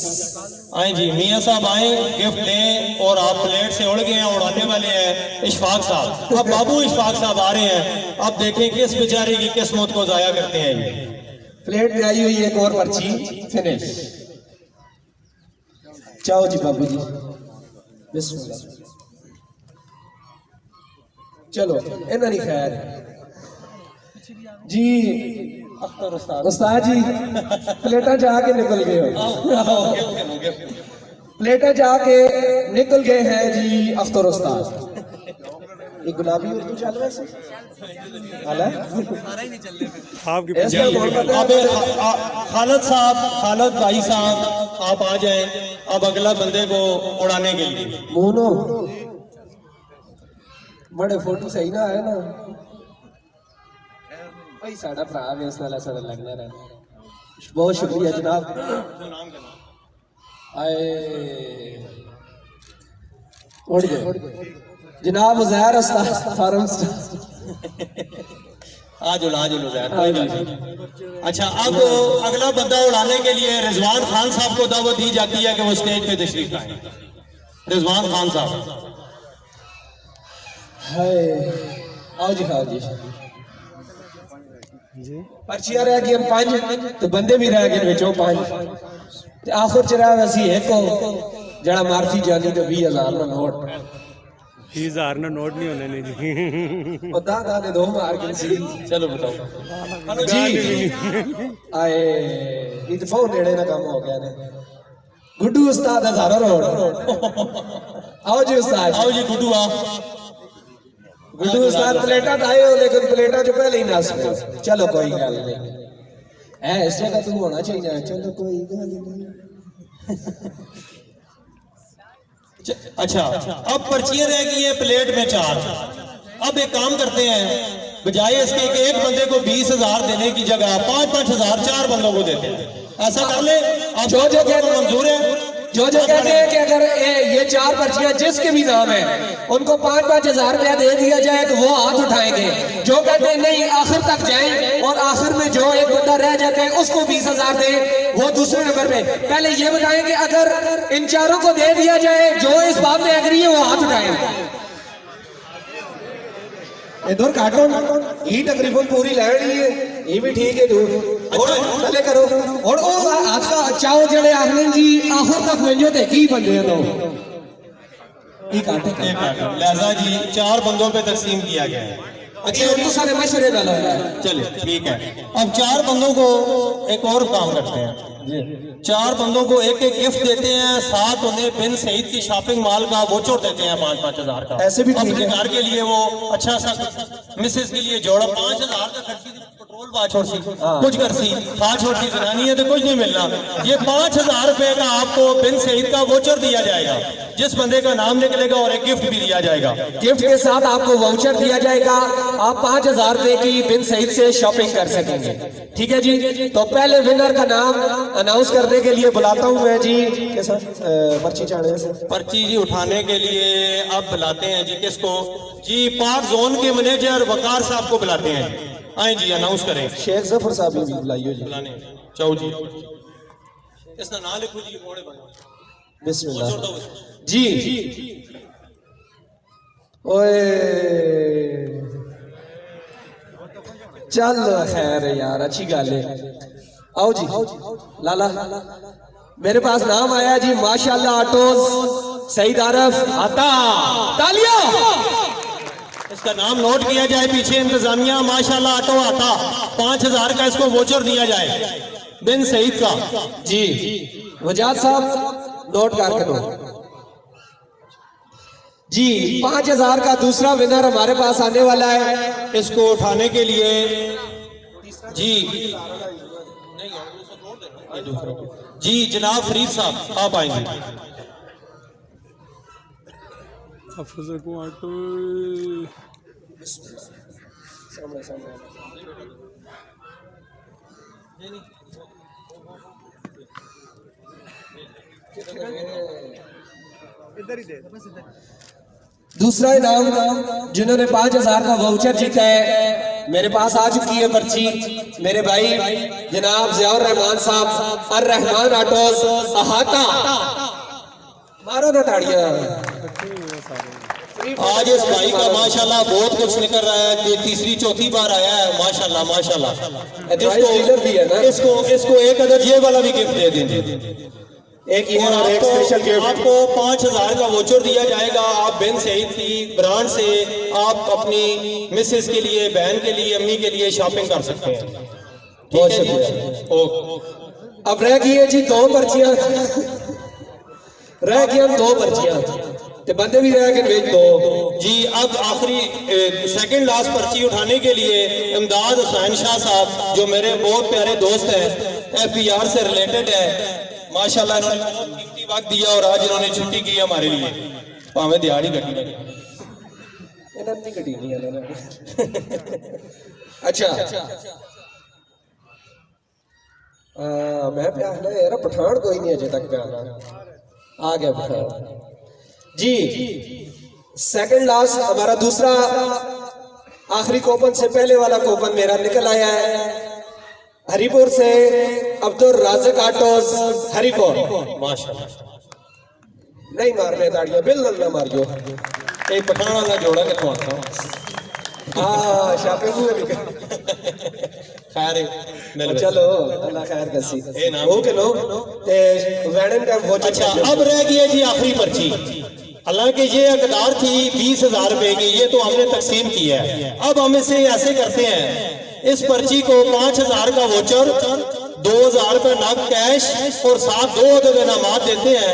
Speaker 7: आए जी मियाँ साहब आए गिफ्ट लें और आप प्लेट से उड़ गए हैं उड़ाने वाले हैं इशफाक साहब। अब बाबू इशफाक साहब आ रहे हैं। अब देखें किस बेचारे की किस्मत को जाया करते हैं ये।
Speaker 1: प्लेट में आई हुई एक और पर्ची फिनिश। चाओ जी बाबू जी बिस्मिल्लाह। चलो इन्ना नहीं खैर जी
Speaker 7: अख्तर
Speaker 1: उस्ताद जी प्लेटा जाके निकल गए हो। प्लेटा जाके निकल गए हैं जी अख्तर उस्ताद। ये गुलाबी उर्दू चल रहा है
Speaker 2: आपकी
Speaker 7: खालद भाई साहब आप आ जाएं। अब अगला बंदे को उड़ाने के लिए
Speaker 1: मोनो बड़े फोटो सही ना है ना भाई साड़ा भरा भी उस नाल साड़ा लगना रहा। बहुत शुक्रिया जनाब। आए उड़ गए जनाब उज़ैर उस्ताद फार्म
Speaker 7: आज उड़ा ज़ैर, कोई बात नहीं। अच्छा, अब अगला बंदा उड़ाने के लिए रिजवान खान साहब को दावत दी जाती है कि वो स्टेज पे तशरीफ लाएं। रिजवान खान साहब,
Speaker 1: हाय आओ जी, आओ जी।
Speaker 2: जी
Speaker 1: पर्चियां रह गई 5 तो बंदे भी रह गए विचों 5 ते आखिर च रहा वैसी एक जड़ा मारफी जानी तो 20,000 का नोट
Speaker 2: 20,000 ना नोट नहीं होने नहीं जी।
Speaker 1: और दा दे 2 मार के सी।
Speaker 7: चलो बताओ।
Speaker 1: हेलो जी आए इतफाक नेड़े ना काम हो गया ने गुड्डू उस्ताद हजारों रोड आओ जी उस्ताद,
Speaker 7: आओ जी गुड्डू आ।
Speaker 1: गुड्डू उस्ताद प्लेटा आए हो लेकिन प्लेटा जो पहले ही नास गए। चलो कोई गल नहीं है, इस जगह तुम होना चाहिए। चलो कोई गल नहीं।
Speaker 7: अच्छा, अब पर्चियां रह गई है प्लेट में 4। अब एक काम करते हैं, बजाय इसके कि एक बंदे को 20,000 देने की जगह 5-5 हजार 4 बंदों को देते हैं। ऐसा कर ले, आप
Speaker 1: जो कहते हैं
Speaker 7: मंजूर है।
Speaker 1: जो कहते हैं कि अगर ये 4 पर्चियां जिसके भी नाम है उनको 5-5 हजार रुपया दे दिया जाए तो वो हाथ उठाएंगे। जो कहते हैं नहीं आखिर तक जाएं और आखिर में जो एक बंदा रह जाता है उसको 20,000 दे, वो दूसरे नंबर पे। पहले ये बताएं कि अगर इन 4 को दे दिया जाए, जो इस बात में एग्री है वो हाथ उठाए। इधर काटो ये तकरीबन पूरी लैनी है, ये भी ठीक है दूर पहले करो। और ओ आज का चाओ जड़े आखने जी आखिर तक मंजो ते की बंदे तो ये काटे
Speaker 7: लिहाजा जी 4 बंदों पे तकसीम किया गया है।
Speaker 1: अच्छा तो सारे मशवरे डाला है।
Speaker 7: चलिए ठीक है, अब 4 बंदों को एक और काम करते हैं। 4 बंदों को एक गिफ्ट देते हैं, साथ उन्हें बिन सईद की शॉपिंग मॉल का वोचर देते हैं 5-5 हजार का।
Speaker 1: ऐसे भी ठीक
Speaker 7: अपने
Speaker 1: है।
Speaker 7: घर के लिए वो अच्छा सा मिसेस के लिए जोड़ा 5,000 का खर्ची पेट्रोल बा छोड़ सी कुछ कर सी खा छोड़ सी जनानी है तो कुछ नहीं मिलना। ये 5,000 रुपए का आपको बिन सईद का वोचर दिया जाएगा, जिस बंदे का नाम निकलेगा, और एक गिफ्ट भी दिया जाएगा।
Speaker 1: गिफ्ट के साथ आपको वाउचर दिया जाएगा, आप 5,000 रुपए की बिन सईद से शॉपिंग कर सकेंगे। ठीक है जी, तो पहले विनर का नाम अनाउंस करने के लिए बुलाता हूं मैं जी। कैसा पर्ची चाड़े से
Speaker 7: पर्ची जी उठाने के लिए आप बुलाते हैं जी किसको? जी पाक जोन के मैनेजर वकार साहब को बुलाते हैं। आए जी, अनाउंस करें।
Speaker 1: शेख जफर साहब भी बुलाइयो जी।
Speaker 7: बुलाने चाहो जी, इसका नाम लिखो जी। मोड़े बनो
Speaker 1: बिस्मिल्लाह जी। ओए चल खैर यार, अच्छी गल है। आओ जी लाला, मेरे पास नाम आया जी माशाल्लाह ऑटोज सईद आरफ आता। तालियां।
Speaker 7: इसका नाम नोट किया जाए, पीछे इंतजामिया माशाल्लाह ऑटो आता। 5,000 का इसको वोचर दिया जाए बिन सईद का
Speaker 1: जी। वजाद साहब नोट कर दो जी। 5,000 का दूसरा विनर हमारे पास आने वाला है।
Speaker 7: इसको उठाने के लिए जी जी जनाब फरीद साहब आप आएंगे।
Speaker 2: अफजल को ऑटो
Speaker 1: दूसरा इनाम जिन्होंने 5,000 का वाउचर जीता है, मेरे पास आ चुकी है पर्ची। मेरे भाई जनाब ज़ियाउर रहमान साहब, अर रहमान ऑटोज अहाता। मारो ना ताड़ियां।
Speaker 7: आज इस भाई का माशाल्लाह बहुत कुछ निकल रहा है, ये तीसरी चौथी बार आया है माशाल्लाह माशाल्लाह। इसको एक अदर ये वाला भी गिफ्ट दे देंगे।
Speaker 1: एक ये और एक स्पेशल गिफ्ट।
Speaker 7: आपको 5,000 का वोचर दिया जाएगा। आप बिन सईद की ब्रांड से आप अपनी मिसेस के लिए, बहन के लिए, अम्मी के लिए शॉपिंग कर सकते हैं।
Speaker 1: बहुत शुक्रिया। अब रह गई है जी 2 पर्चियां, रह गई 2 पर्चियां ते बंदे भी रह गए भेज 2
Speaker 7: जी। अब आखिरी सेकंड लास्ट पर्ची उठाने के लिए इमदाद हुसैन शाह साहब, जो मेरे बहुत प्यारे दोस्त हैं, FPR से रिलेटेड है माशाल्लाह, इन्होंने बहुत कीमती वक्त दिया और आज इन्होंने छुट्टी की हमारे लिए, भावें दिहाड़ी कटी लगे।
Speaker 1: इन्होंने कटी नहीं है। अच्छा मैं पे आना यार, पठान कोई नहीं अजय तक पे आना। आ गया पठान जी। सेकंड लास्ट हमारा दूसरा आखिरी कोपन से पहले वाला कोपन मेरा निकल आया है हरिपुर से अब्दुल राज़िक आटोज हरिपुर।
Speaker 7: माशाल्लाह,
Speaker 1: नहीं मारने ताड़ियां, बिल्कुल ना मारियो।
Speaker 7: एक पठाना का जोड़ा के आता
Speaker 1: हाँ शापे मुंह निकल।
Speaker 7: खैर मिल
Speaker 1: चलो अल्लाह खैर कसी
Speaker 7: ए नाम
Speaker 1: ओके लो ते वैडन का वो।
Speaker 7: अच्छा, अब रह गई है जी आखिरी पर्ची। हालांकि ये अकदार थी 20,000 रुपए की, ये तो हमने तकसीम किया है। अब हम इसे ऐसे करते हैं, इस पर्ची को 5,000 का वोचर, 2,000 रुपए नग कैश और साथ 2 अदद इनामात देते हैं।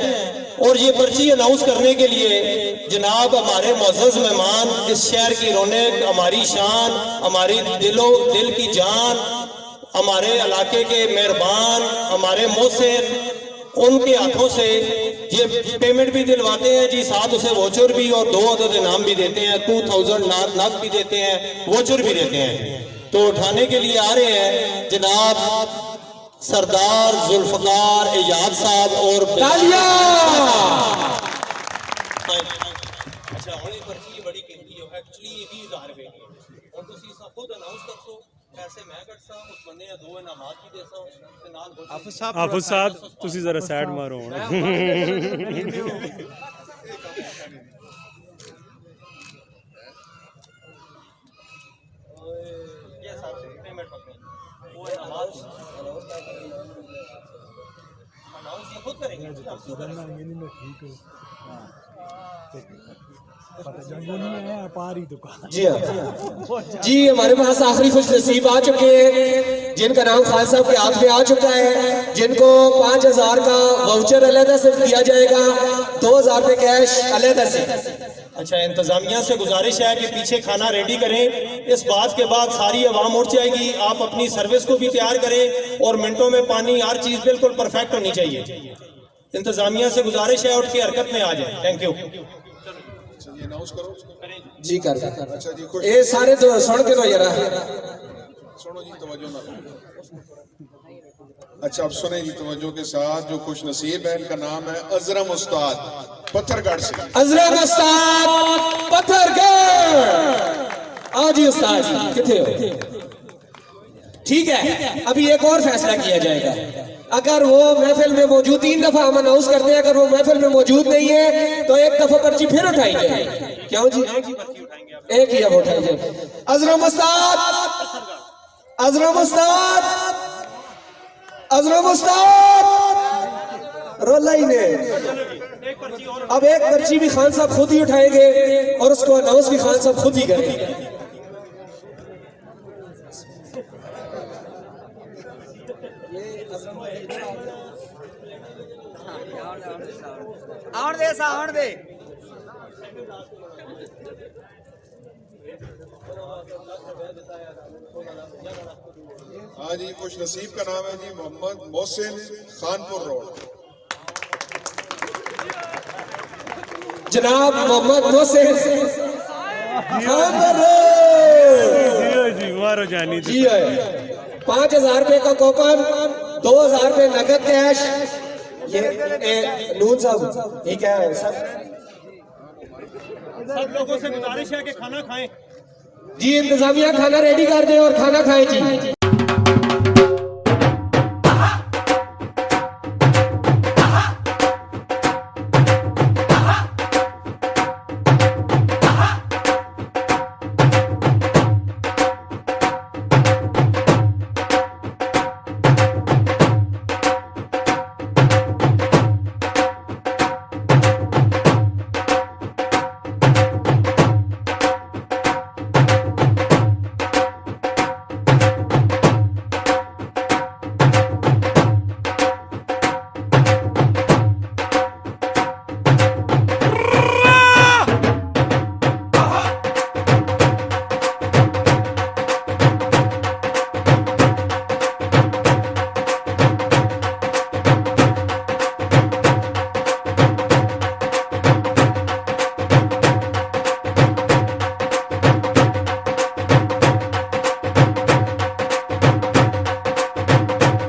Speaker 7: और ये पर्ची अनाउंस करने के लिए जनाब हमारे मुअज़्ज़ज़ मेहमान, इस शहर की रौनक, हमारी शान, हमारी दिल की जान, हमारे इलाके के मेहरबान, हमारे मोहसिन, उनके हाथों से ये पेमेंट भी दिलवाते हैं जी, साथ उसे वोचर भी और 2 अदद इनाम भी देते हैं, 2,000 नग भी देते हैं, वोचर भी देते हैं। तो उठाने के लिए आ रहे हैं जनाब सरदार जुल्फकार एजाज साहब और
Speaker 1: तालियां।
Speaker 7: अच्छा हमारी पर्ची बड़ी कीमती है, एक्चुअली 20,000 रुपए की, और तुसी सब खुद अनाउंस कर सो, पैसे मैं कटसा, उस बंदे ने 2 इनामात भी देसा ते नाल
Speaker 2: हाफिज साहब तुसी जरा साइड मारो हुण।
Speaker 7: ये सब पेमेंट पकड़े, वो इनामात अनाउंस ये खुद करेंगे।
Speaker 1: जी हाँ जी, हमारे पास आखिरी खुश नसीब आ चुके हैं जिनका नाम खान साहब के हाथ में आ चुका है, जिनको 5,000 का वाउचर अलहदा से दिया जाएगा, 2,000 रुपये कैश अलहदा से।
Speaker 7: अच्छा, इंतजामिया से गुजारिश है कि पीछे खाना रेडी करें। इस बात के बाद सारी आवाम उठ जाएगी, आप अपनी सर्विस को भी तैयार करें और मिनटों में पानी, हर चीज बिल्कुल परफेक्ट होनी चाहिए। इंतजामिया से गुजारिश है उठ के हरकत में आ जाए। थैंक यू
Speaker 3: अनाउंस करो
Speaker 1: जी कर।
Speaker 3: अच्छा जी, खुश
Speaker 1: ये सारे तो सुन के लो जरा।
Speaker 3: सुनो जी, तवज्जो ना। अच्छा अब सुने जी तवज्जो के साथ, जो खुश नसीब है इनका नाम है अजरम उस्ताद पत्थरगढ़ से।
Speaker 1: अजरम उस्ताद पत्थरगढ़। आज ही उस्ताद किथे हो? ठीक है, अभी एक और फैसला किया जाएगा। अगर वो महफिल में मौजूद, 3 दफा हम अनाउंस करते हैं, अगर वो महफिल में मौजूद नहीं है तो 1 दफा पर्ची फिर उठाई जाएगी। क्यों जी? एक ही अब उठाई जाएगी। अजरम उस्ताद, अजरम उस्ताद, अजरम उस्ताद रोला ही ने। अब एक पर्ची भी खान साहब खुद ही उठाएंगे और उसको अनाउंस भी खान साहब खुद ही करेंगे।
Speaker 6: आउण दे सा आउण दे।
Speaker 3: हाँ जी, खुश नसीब का नाम है जी मोहम्मद मोहसिन खानपुर रोड।
Speaker 1: जनाब मोहम्मद मोहसिन खानपुर
Speaker 2: जी मारो जानी
Speaker 1: जी है। 5,000 रुपए का कूपन, 2,000 रुपए नगद कैश। ये नून साहब ये क्या है सर?
Speaker 7: सब लोगों से गुजारिश है कि खाना खाएं
Speaker 1: जी, इंतजामिया खाना रेडी कर दे और खाना खाएं जी।